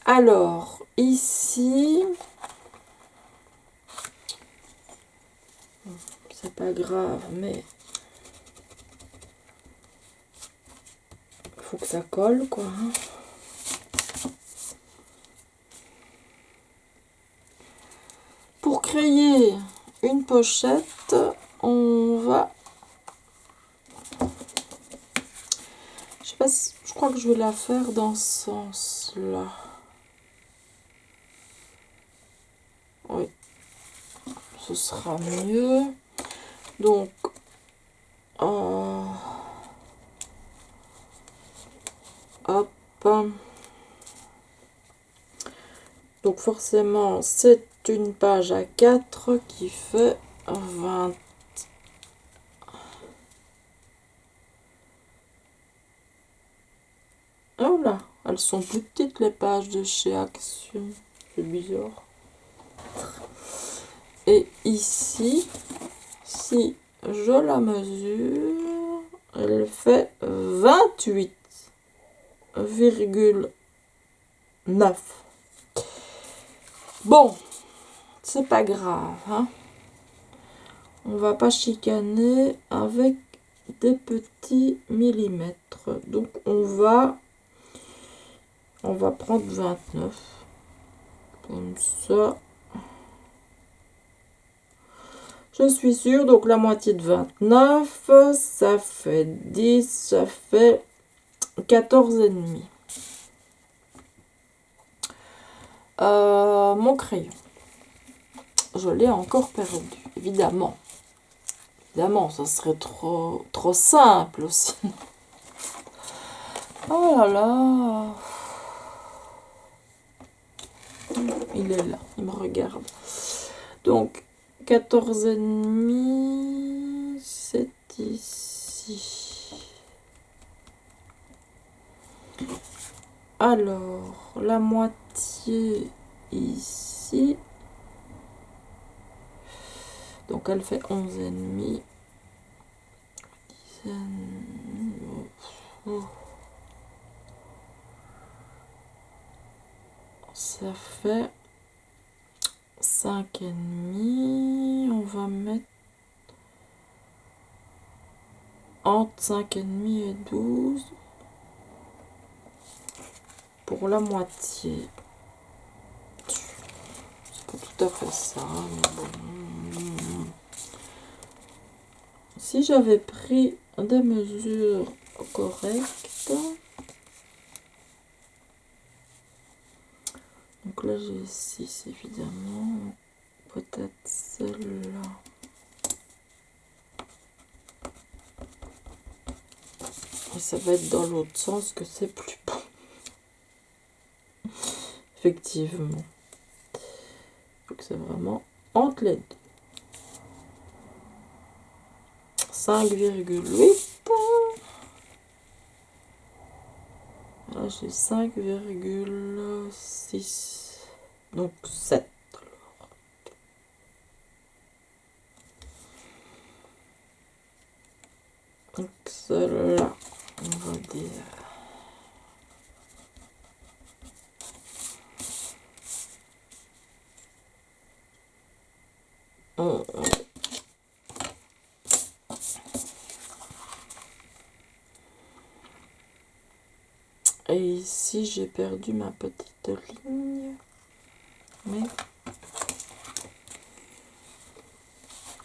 Alors, ici, c'est pas grave, mais il faut que ça colle, quoi. Hein. Pour créer une pochette, on va... Je sais pas si... Je crois que je vais la faire dans ce sens-là. Oui. Ce sera mieux. Donc... hop. Donc forcément, c'est une page à 4 qui fait 20. Oh là, elles sont plus petites les pages de chez Action. C'est bizarre. Et ici, si je la mesure, elle fait 28,9. Bon, c'est pas grave, hein. On va pas chicaner avec des petits millimètres. Donc on va prendre 29. Comme ça. Je suis sûre, donc la moitié de 29, ça fait 10, ça fait 14,5. Mon crayon, je l'ai encore perdu, évidemment. Évidemment, ça serait trop simple aussi. Oh là là. Il est là, il me regarde. Donc, 14,5, c'est ici. Alors, la moitié ici. Donc, elle fait 11,5. Ça fait 5,5. On va mettre entre 5,5 et 12 pour la moitié. C'est pas tout à fait ça, mais bon. Si j'avais pris des mesures correctes, donc là j'ai 6 évidemment, peut-être celle-là. Et ça va être dans l'autre sens que c'est plus bon. Effectivement. Donc c'est vraiment entre les deux. 5,8. Là j'ai 5,6. Donc 7. Donc celle-là, on va dire. Et ici, j'ai perdu ma petite ligne. Mais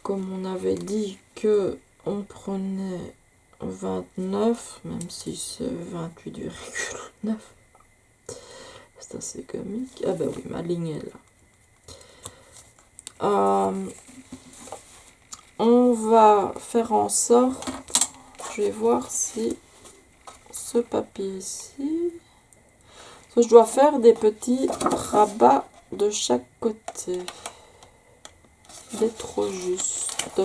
comme on avait dit que on prenait 29, même si c'est 28,9, c'est assez comique. Ah bah oui, ma ligne est là. On va faire en sorte, je vais voir si ce papier ici, je dois faire des petits rabats de chaque côté, d'être juste.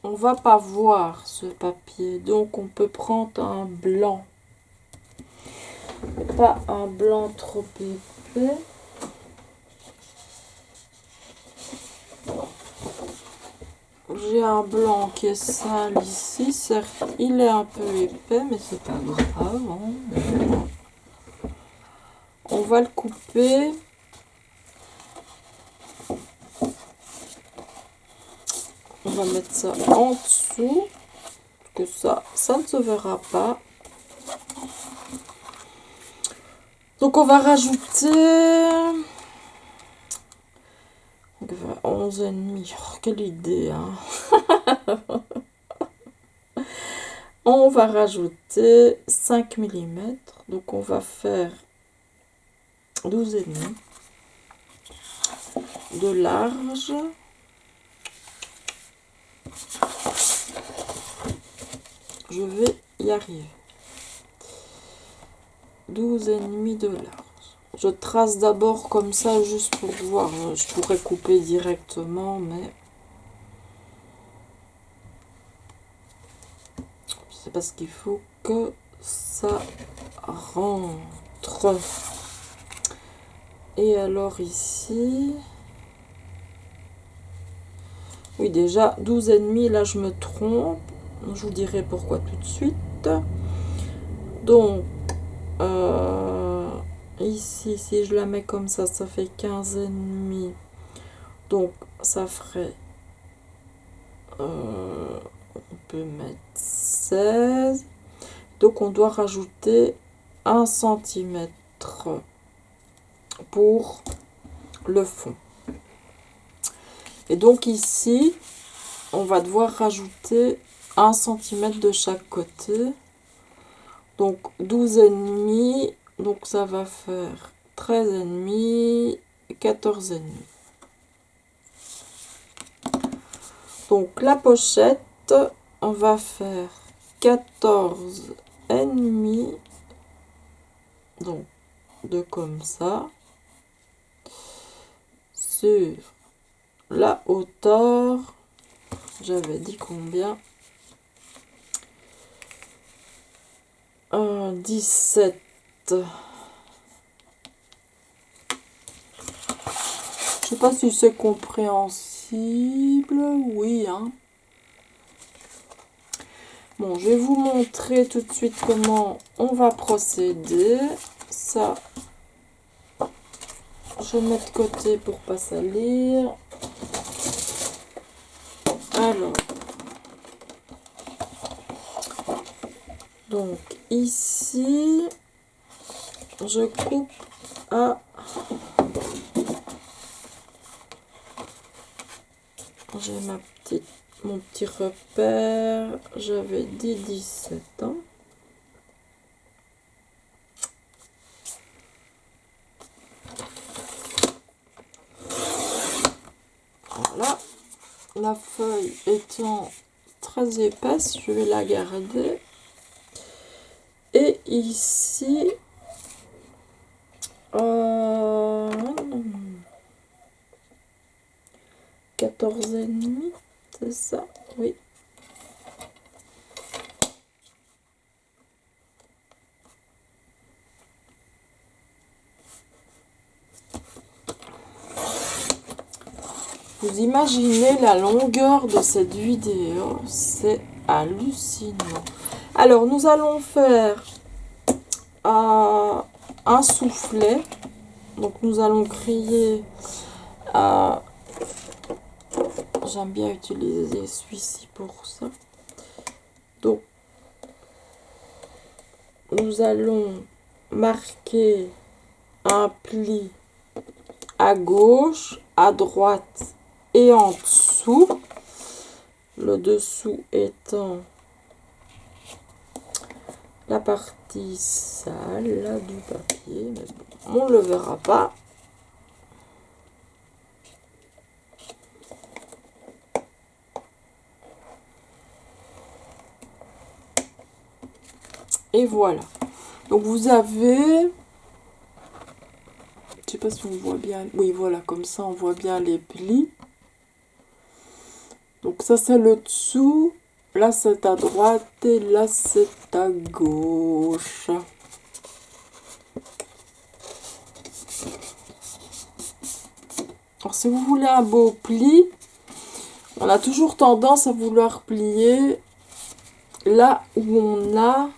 On va pas voir ce papier, donc on peut prendre un blanc, pas un blanc trop épais. J'ai un blanc qui est sale ici, certes il est un peu épais, mais c'est pas grave, hein. On va le couper. On va mettre ça en dessous, que ça ne se verra pas. Donc on va rajouter 11,5. Oh, quelle idée, hein. On va rajouter 5 mm. Donc on va faire 12,5 de large. Je vais y arriver. 12,5 de large. Je trace d'abord comme ça, juste pour voir. Je pourrais couper directement, mais c'est parce qu'il faut que ça rentre. Et alors ici, oui, déjà 12,5, là je me trompe. Je vous dirai pourquoi tout de suite. Donc ici, si je la mets comme ça fait 15,5. Donc ça ferait on peut mettre 16. Donc on doit rajouter 1 cm pour le fond. Et donc ici, on va devoir rajouter 1 cm de chaque côté. Donc 12,5, donc ça va faire 13,5, 14,5. Donc la pochette, on va faire 14,5, donc de comme ça, sur la hauteur, j'avais dit combien, 17. Je sais pas si c'est compréhensible. Oui, hein. Bon, je vais vous montrer tout de suite comment on va procéder. Ça, je mets de côté pour pas salir. Alors, donc ici, je coupe à... J'ai mon petit repère, j'avais dit 17 ans. Voilà, la feuille étant très épaisse, je vais la garder. Et ici, 14,5, c'est ça, oui. vous imaginez la longueur de cette vidéo, c'est hallucinant. Alors, nous allons faire un soufflet. Donc, nous allons créer... j'aime bien utiliser celui-ci pour ça. Donc, nous allons marquer un pli à gauche, à droite et en dessous. Le dessous étant la partie sale là, du papier. Mais bon, on ne le verra pas. Et voilà. Donc vous avez... Je sais pas si on voit bien. Oui, voilà, comme ça on voit bien les plis. Donc ça c'est le dessous. Là c'est à droite et là c'est à gauche. Alors si vous voulez un beau pli, on a toujours tendance à vouloir plier là où on a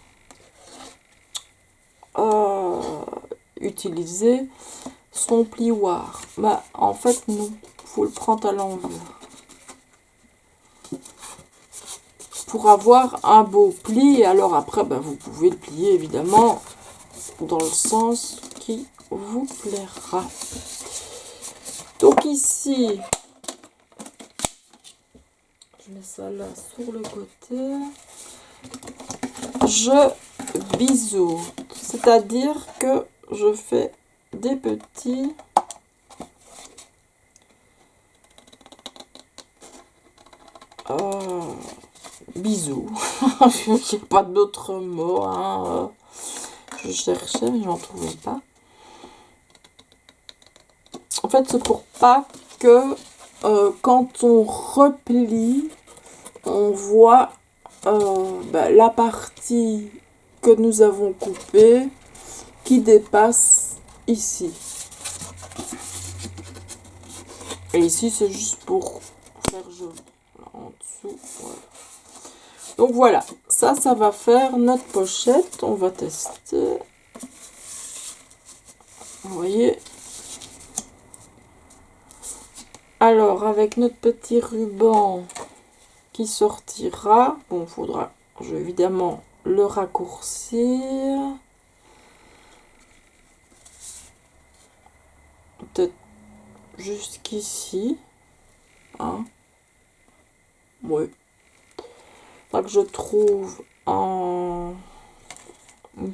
utilisé son plioir. Bah en fait non, faut le prendre à l'envers. Pour avoir un beau pli, et alors après ben, vous pouvez le plier évidemment dans le sens qui vous plaira. Donc ici, je mets ça là sur le côté, je biseaute, c'est-à-dire que je fais des petits bisous. Il n'y a pas d'autre mot, hein. Je cherchais mais j'en trouvais pas. En fait c'est pour pas que quand on replie on voit la partie que nous avons coupée qui dépasse ici. Et ici c'est juste pour faire joli. En dessous, voilà. Donc voilà, ça va faire notre pochette. On va tester. Vous voyez. Alors, avec notre petit ruban qui sortira, bon, faudra, je vais évidemment le raccourcir. Peut-être jusqu'ici. Hein. Oui. Que je trouve une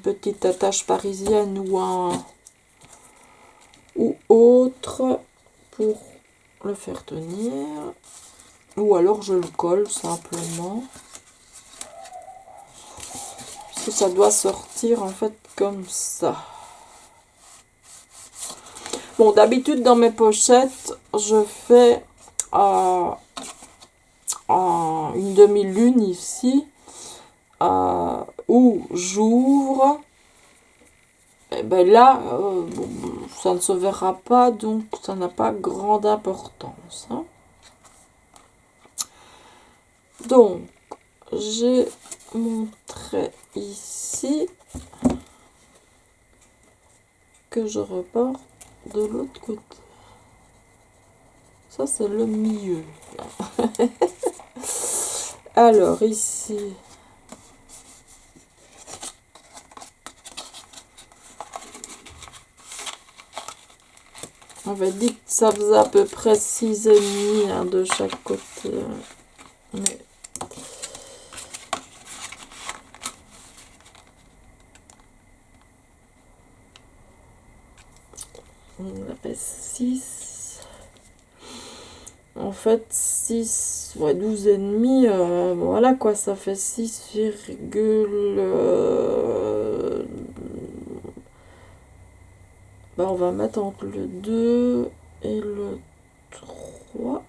petite attache parisienne ou autre pour le faire tenir, ou alors je le colle simplement parce que ça doit sortir en fait comme ça. Bon, d'habitude dans mes pochettes je fais une demi-lune ici où j'ouvre. Et ben là bon, ça ne se verra pas, donc ça n'a pas grande importance, hein. Donc j'ai mon trait ici que je reporte de l'autre côté. Ça c'est le milieu. Alors ici, on va dire que ça faisait à peu près 6,5 hein, de chaque côté. Mais on a fait 6. En fait 6, ouais, 12,5, voilà quoi, ça fait 6, on va mettre entre le 2 et le 3.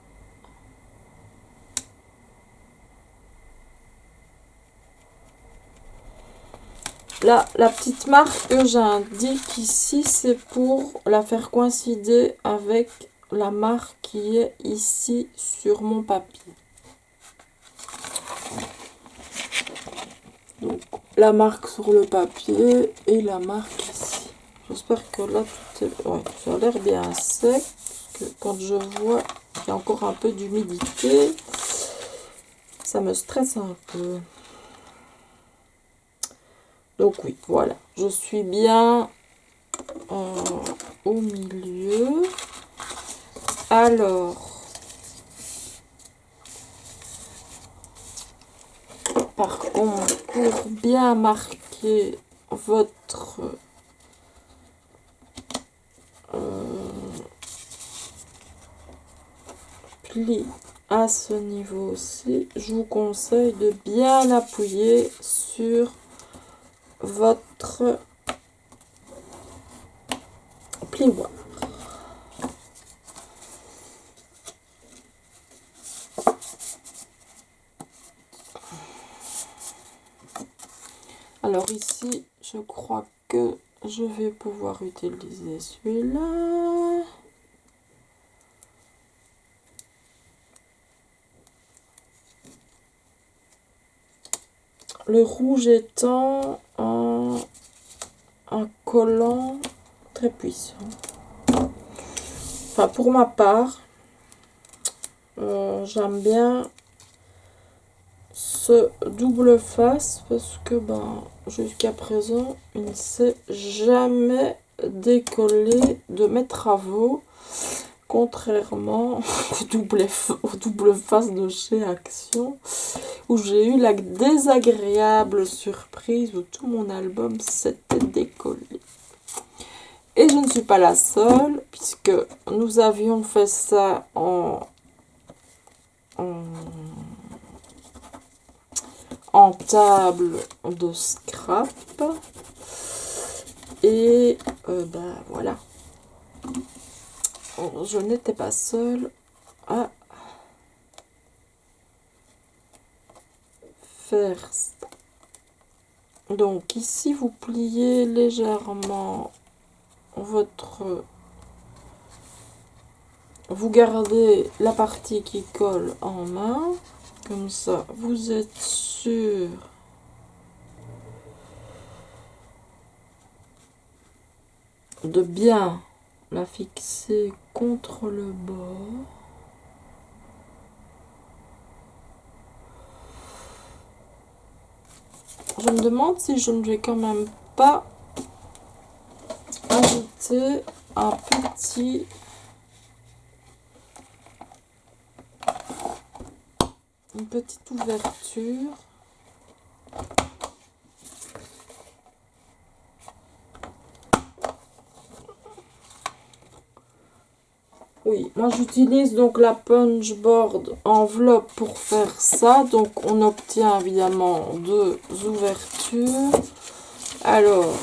Là, la petite marque que j'indique ici, c'est pour la faire coïncider avec la marque qui est ici sur mon papier. Donc, la marque sur le papier et la marque ici. J'espère que là, tout est... Ouais, ça a l'air bien sec. Parce que quand je vois qu'il y a encore un peu d'humidité, ça me stresse un peu. Donc oui, voilà. Je suis bien au milieu. Alors, par contre, pour bien marquer votre pli à ce niveau aussi, je vous conseille de bien appuyer sur votre plioir. Alors ici, je crois que je vais pouvoir utiliser celui-là. Le rouge étant un collant très puissant. Enfin, pour ma part, j'aime bien ce double face parce que jusqu'à présent, il ne s'est jamais décollé de mes travaux, contrairement au double face de chez Action, où j'ai eu la désagréable surprise où tout mon album s'était décollé. Et je ne suis pas la seule, puisque nous avions fait ça en table de scrap. Et voilà. Je n'étais pas seule à faire ça. Donc ici, vous pliez légèrement vous gardez la partie qui colle en main, comme ça vous êtes sûr de bien la fixer contre le bord. Je me demande si je ne vais quand même pas ajouter une petite ouverture. Oui, moi j'utilise donc la punchboard enveloppe pour faire ça. Donc on obtient évidemment deux ouvertures. Alors,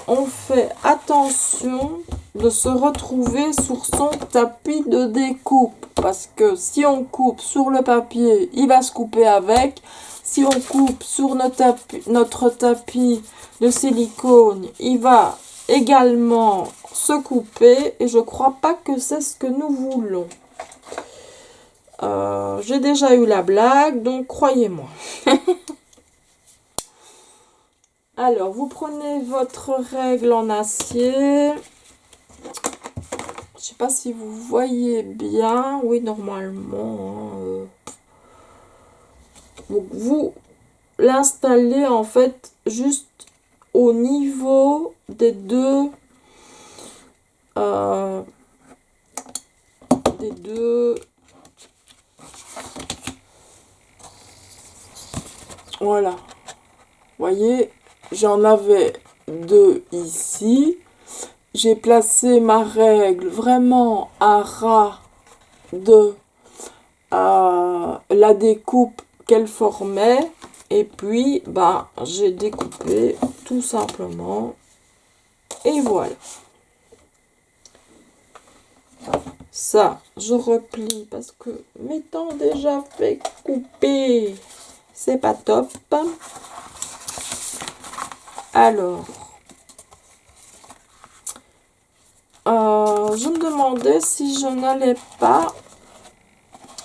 on fait attention de se retrouver sur son tapis de découpe. Parce que si on coupe sur le papier, il va se couper avec. Si on coupe sur notre tapis de silicone, il va également se couper. Et je crois pas que c'est ce que nous voulons. J'ai déjà eu la blague, donc croyez-moi. Alors, vous prenez votre règle en acier. Je sais pas si vous voyez bien. Oui, normalement. Donc, vous l'installez en fait juste au niveau des deux. Voilà. Vous voyez, j'en avais deux ici. J'ai placé ma règle vraiment à ras de la découpe qu'elle formait. Et puis, j'ai découpé tout simplement. Et voilà. Ça, je replie parce que m'étant déjà fait couper, c'est pas top. Alors, je me demandais si je n'allais pas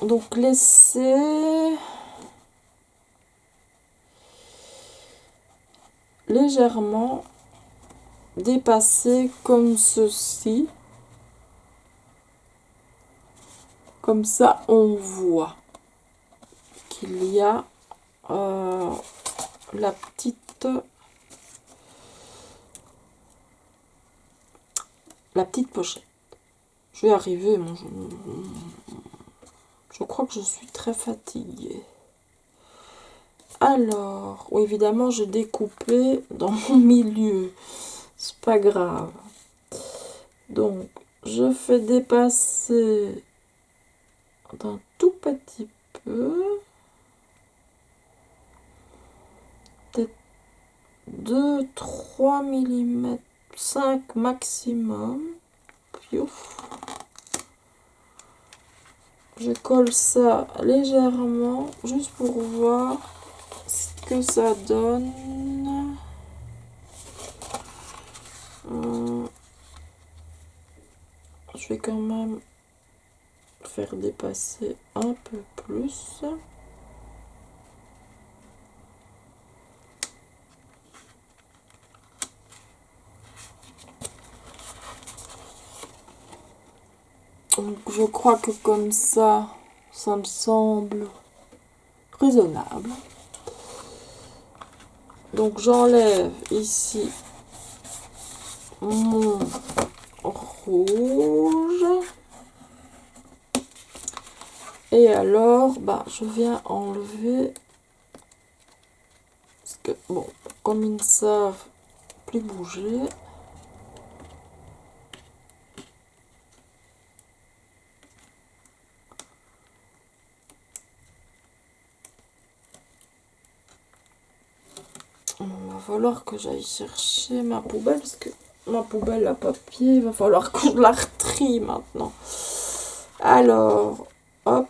donc laisser légèrement dépasser comme ceci. Comme ça, on voit qu'il y a la petite pochette. Je vais arriver, je crois que je suis très fatiguée. Alors, oui, évidemment, j'ai découpé dans mon milieu. C'est pas grave. Donc, je fais dépasser d'un tout petit peu. Peut-être 2-3 mm, 5 maximum. Piouf. Je colle ça légèrement, juste pour voir ce que ça donne. Je vais quand même faire dépasser un peu plus. Donc je crois que comme ça me semble raisonnable. Donc j'enlève ici mon rouge. Et alors, je viens enlever, parce que, bon, comme ils ne savent plus bouger, il va falloir que j'aille chercher ma poubelle, parce que ma poubelle à papier, il va falloir que je la retrie maintenant. Alors, hop,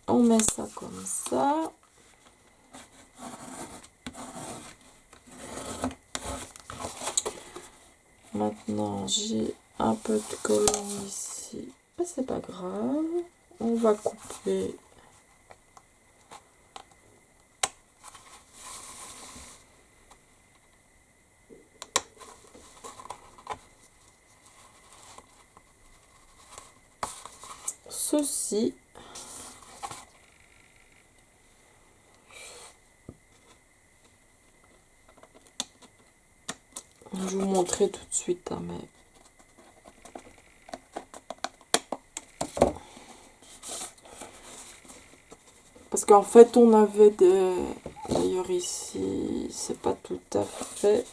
on met ça comme ça. Maintenant, j'ai un peu de collant ici. Mais c'est pas grave. On va couper. Ceci. Je vous montrerai tout de suite, hein, mais parce qu'en fait on avait des, d'ailleurs ici c'est pas tout à fait,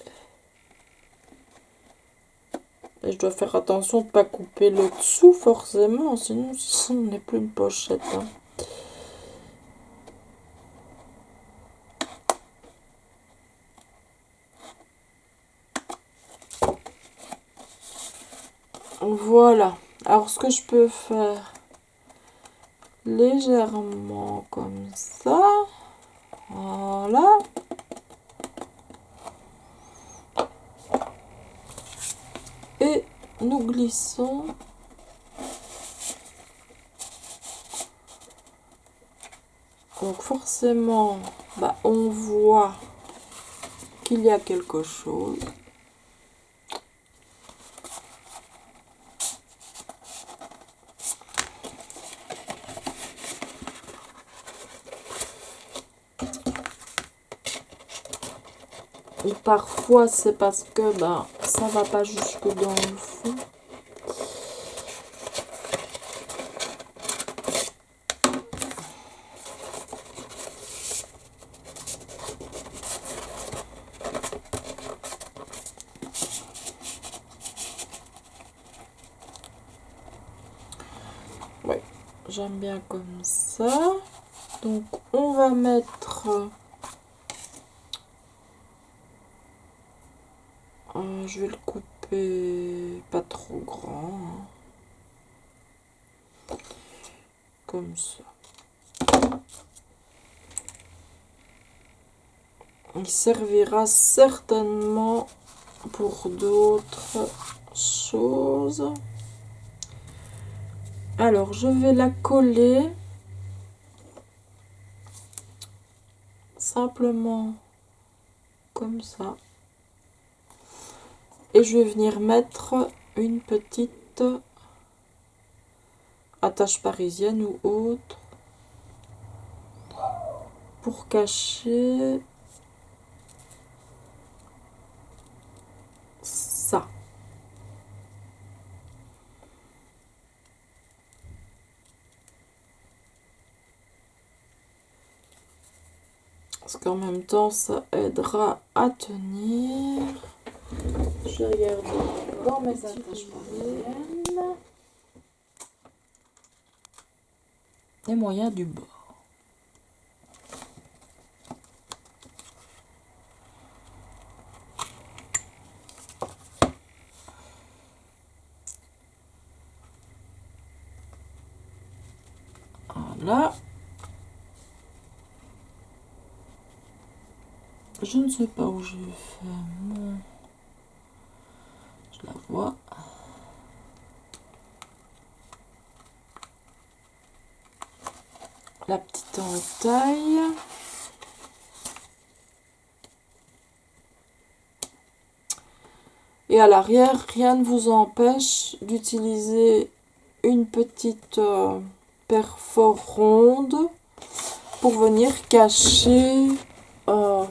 et je dois faire attention de ne pas couper le dessous forcément, sinon ce n'est plus une pochette, hein. Voilà, alors ce que je peux faire légèrement comme ça, voilà, et nous glissons donc forcément on voit qu'il y a quelque chose. Et parfois c'est parce que ça va pas jusque dans le fond. Ouais, j'aime bien comme ça. Donc on va mettre je vais le couper pas trop grand, hein. Comme ça. Il servira certainement pour d'autres choses. Alors, je vais la coller simplement comme ça. Et je vais venir mettre une petite attache parisienne ou autre pour cacher ça. Parce qu'en même temps, ça aidera à tenir. Je regarde dans mes attaches parisiennes. Les moyens du bord. Voilà. Je ne sais pas où j'ai fait. Non. Je la vois. La petite entaille. Et à l'arrière, rien ne vous empêche d'utiliser une petite perfore ronde pour venir cacher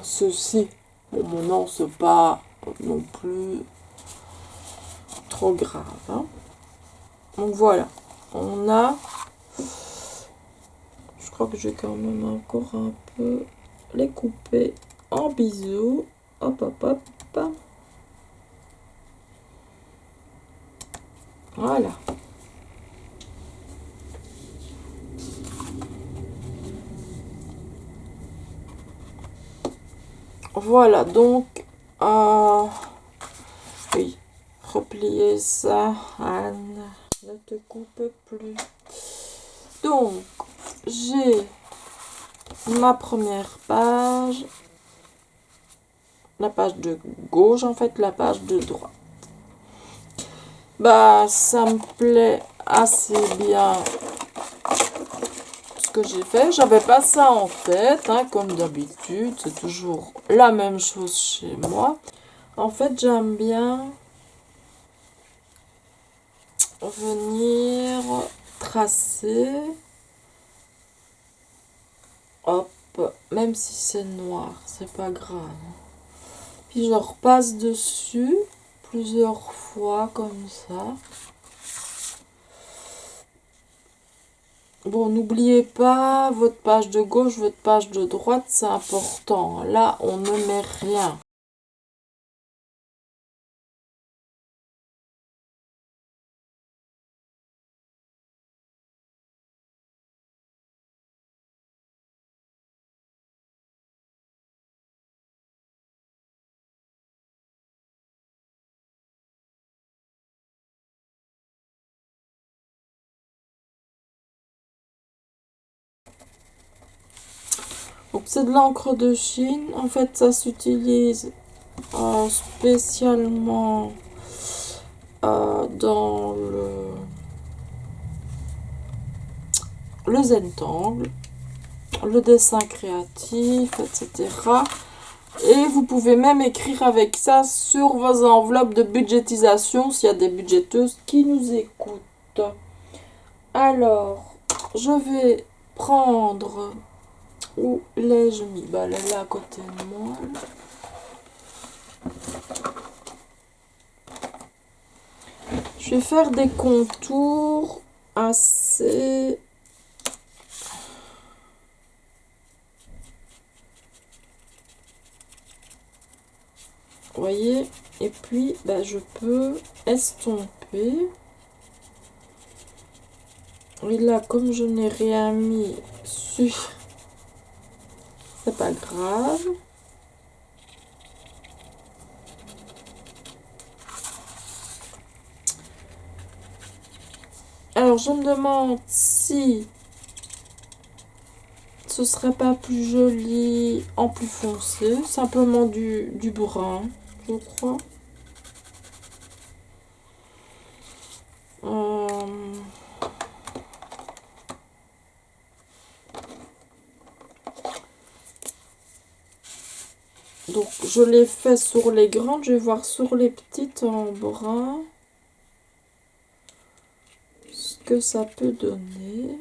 ceci. Bon, non, c'est pas non plus trop grave. Hein. Donc voilà, on a... Je crois que je vais quand même encore un peu les couper en biseau. Hop, hop, hop. Voilà. Voilà, donc, oui, replier ça, Anne, ne te coupe plus. Donc, j'ai ma première page, la page de gauche, en fait, la page de droite. Bah, ça me plaît assez bien ce que j'ai fait. J'avais pas ça en tête, hein, comme d'habitude, c'est toujours la même chose chez moi. En fait, j'aime bien venir tracer, hop, même si c'est noir, c'est pas grave. Puis je repasse dessus plusieurs fois comme ça. Bon, n'oubliez pas votre page de gauche, votre page de droite, c'est important. Là, on ne met rien. Donc c'est de l'encre de Chine. En fait, ça s'utilise spécialement dans le Zentangle, le dessin créatif, etc. Et vous pouvez même écrire avec ça sur vos enveloppes de budgétisation s'il y a des budgéteuses qui nous écoutent. Alors, je vais prendre... Où l'ai-je mis? Bah, elle est là à côté de moi. Je vais faire des contours assez... Vous voyez? Et puis, bah, je peux estomper. Et là, comme je n'ai rien mis sur... C'est pas grave. Alors, je me demande si ce serait pas plus joli en plus foncé. Simplement du brun, je crois. Donc je l'ai fait sur les grandes, je vais voir sur les petites en brun ce que ça peut donner.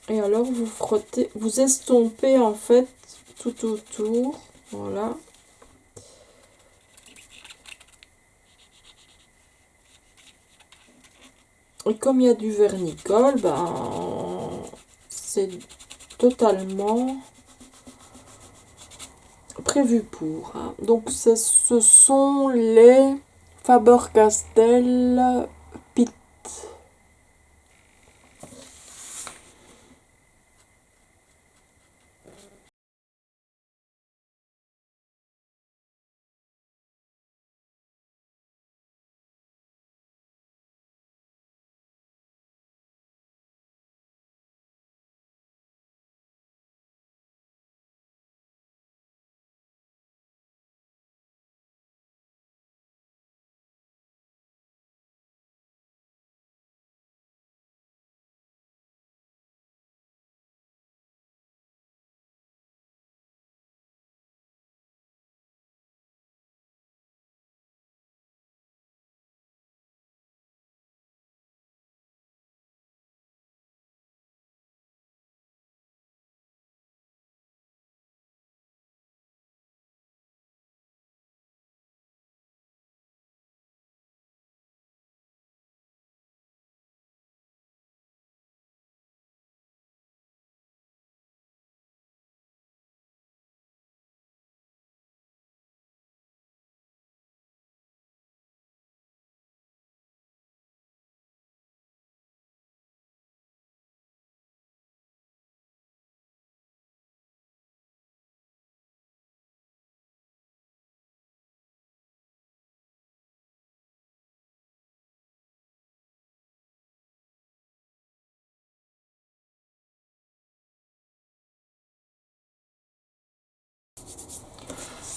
Et alors vous frottez, vous estompez en fait tout autour, voilà. Et comme il y a du vernicole, ben c'est totalement prévu pour. Hein. Donc ce sont les Faber-Castell Pitt.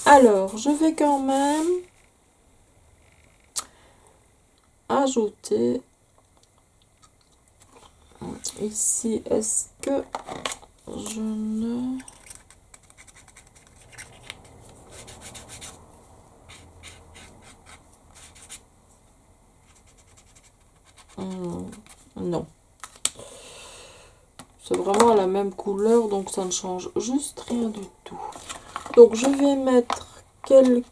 Alors je vais quand même ajouter ici, est-ce que je ne... Non. C'est vraiment la même couleur, donc ça ne change juste rien du tout. Donc je vais mettre quelques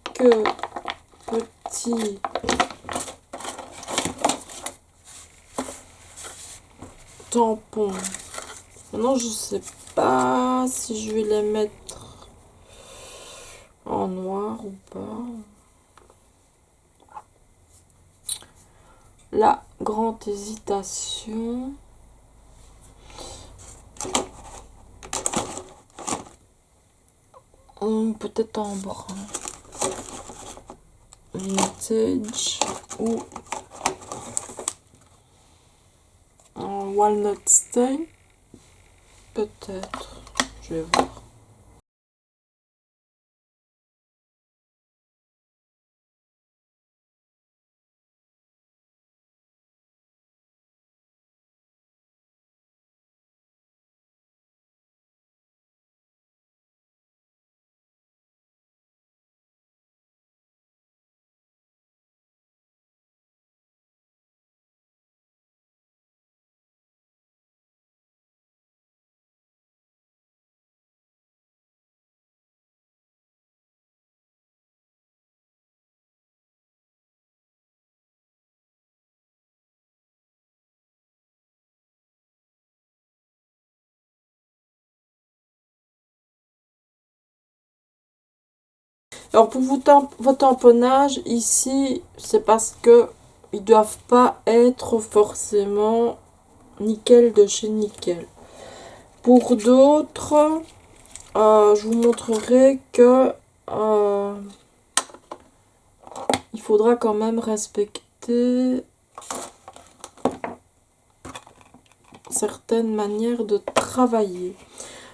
petits tampons. Maintenant je sais pas si je vais les mettre en noir ou pas. La grande hésitation. Peut-être en brun. Vintage ou en walnut stain. Peut-être. Je vais voir. Alors pour votre tamponnage, ici, c'est parce que ils doivent pas être forcément nickel de chez nickel. Pour d'autres, je vous montrerai que il faudra quand même respecter certaines manières de travailler.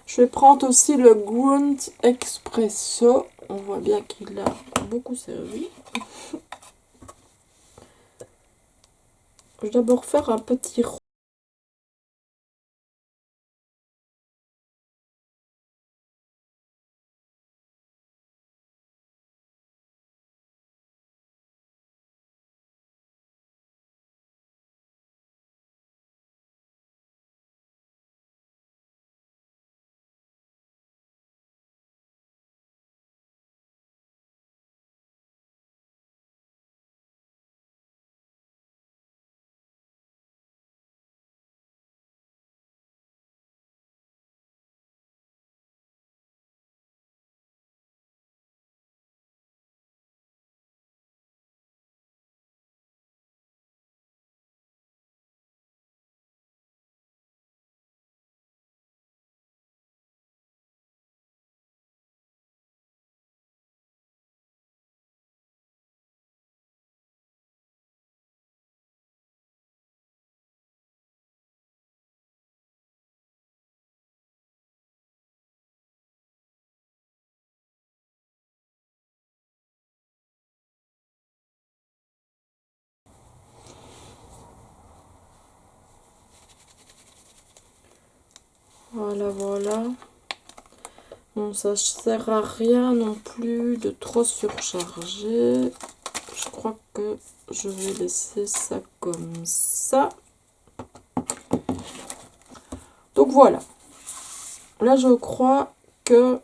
Je vais prendre aussi le Grunt Espresso. On voit bien qu'il a beaucoup servi. Je vais d'abord faire un petit Voilà, voilà. Bon, ça ne sert à rien non plus de trop surcharger. Je crois que je vais laisser ça comme ça. Donc voilà. Là, je crois que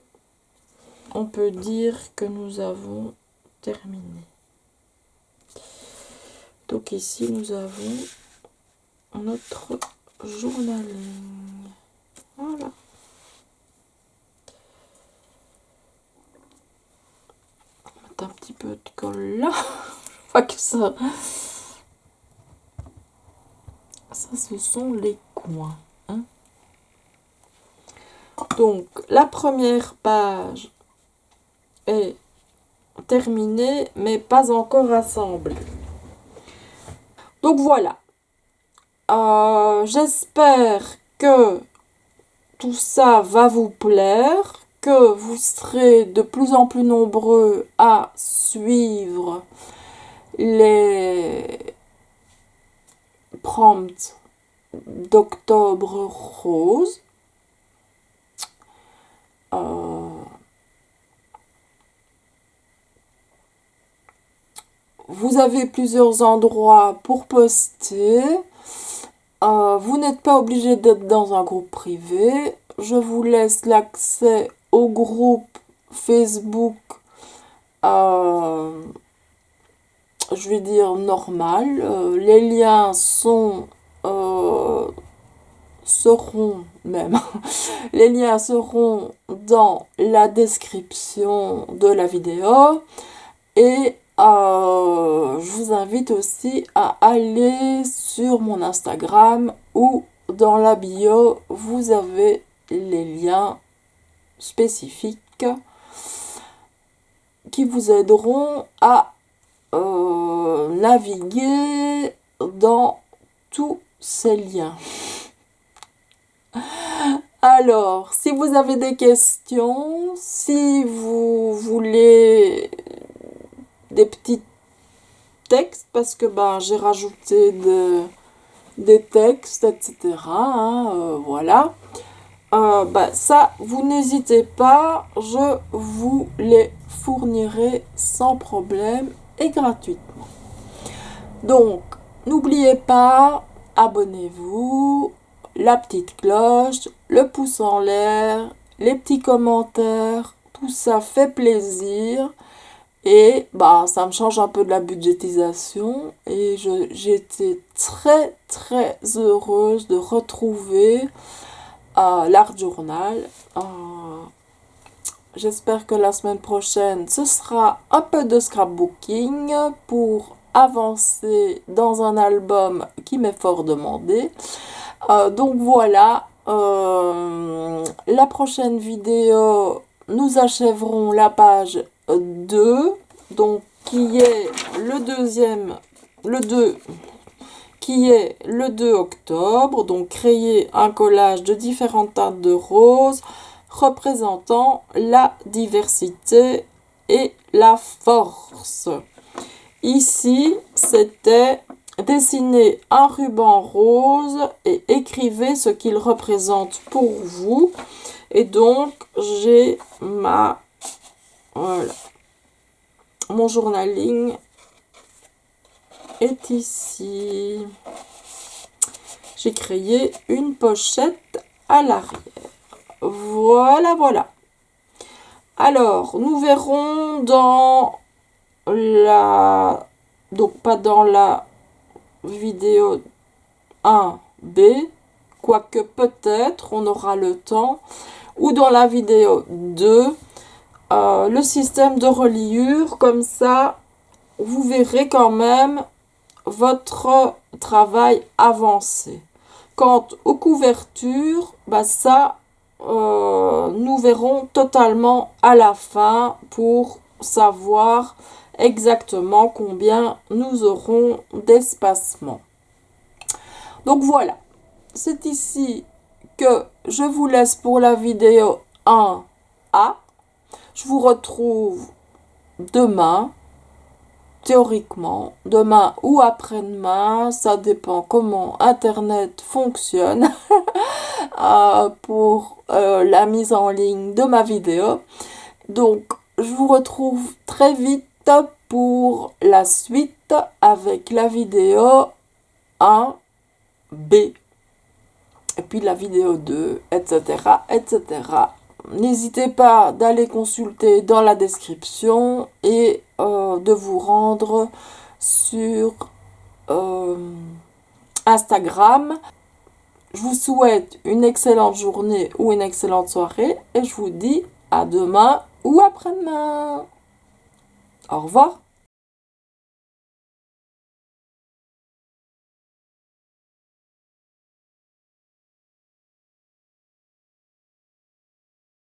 on peut dire que nous avons terminé. Donc ici, nous avons notre journaling. Voilà. On va mettre un petit peu de colle là. Je vois que ça, ce sont les coins. Hein. Donc, la première page est terminée, mais pas encore assemblée. Donc voilà. J'espère que tout ça va vous plaire, que vous serez de plus en plus nombreux à suivre les prompts d'Octobre Rose. Vous avez plusieurs endroits pour poster. Vous n'êtes pas obligé d'être dans un groupe privé. Je vous laisse l'accès au groupe Facebook, je vais dire normal. Les liens seront même. Les liens seront dans la description de la vidéo. Et je vous invite aussi à aller sur mon Instagram où dans la bio, vous avez les liens spécifiques qui vous aideront à naviguer dans tous ces liens. Alors, si vous avez des questions, si vous voulez des petits textes, parce que j'ai rajouté des textes, etc. Hein, voilà. Ça, vous n'hésitez pas, je vous les fournirai sans problème et gratuitement. Donc, n'oubliez pas, abonnez-vous, la petite cloche, le pouce en l'air, les petits commentaires, tout ça fait plaisir. Et ça me change un peu de la budgétisation. Et j'étais très très heureuse de retrouver l'Art Journal. J'espère que la semaine prochaine, ce sera un peu de scrapbooking pour avancer dans un album qui m'est fort demandé. Donc voilà, la prochaine vidéo, nous achèverons la page 2, donc qui est le 2 octobre, donc créer un collage de différentes teintes de rose représentant la diversité et la force. Ici, c'était dessiner un ruban rose et écrivez ce qu'il représente pour vous. Et donc, j'ai voilà, mon journaling est ici. J'ai créé une pochette à l'arrière. Voilà, voilà. Alors, nous verrons dans donc pas dans la vidéo 1B, quoique peut-être on aura le temps, ou dans la vidéo 2, le système de reliure, comme ça, vous verrez quand même votre travail avancé. Quant aux couvertures, ça, nous verrons totalement à la fin pour savoir exactement combien nous aurons d'espacement. Donc voilà, c'est ici que je vous laisse pour la vidéo 1A. Je vous retrouve demain théoriquement, demain ou après-demain, ça dépend comment Internet fonctionne pour la mise en ligne de ma vidéo. Donc, je vous retrouve très vite pour la suite avec la vidéo 1B et puis la vidéo 2, etc., etc. N'hésitez pas d'aller consulter dans la description et de vous rendre sur Instagram. Je vous souhaite une excellente journée ou une excellente soirée et je vous dis à demain ou après-demain. Au revoir.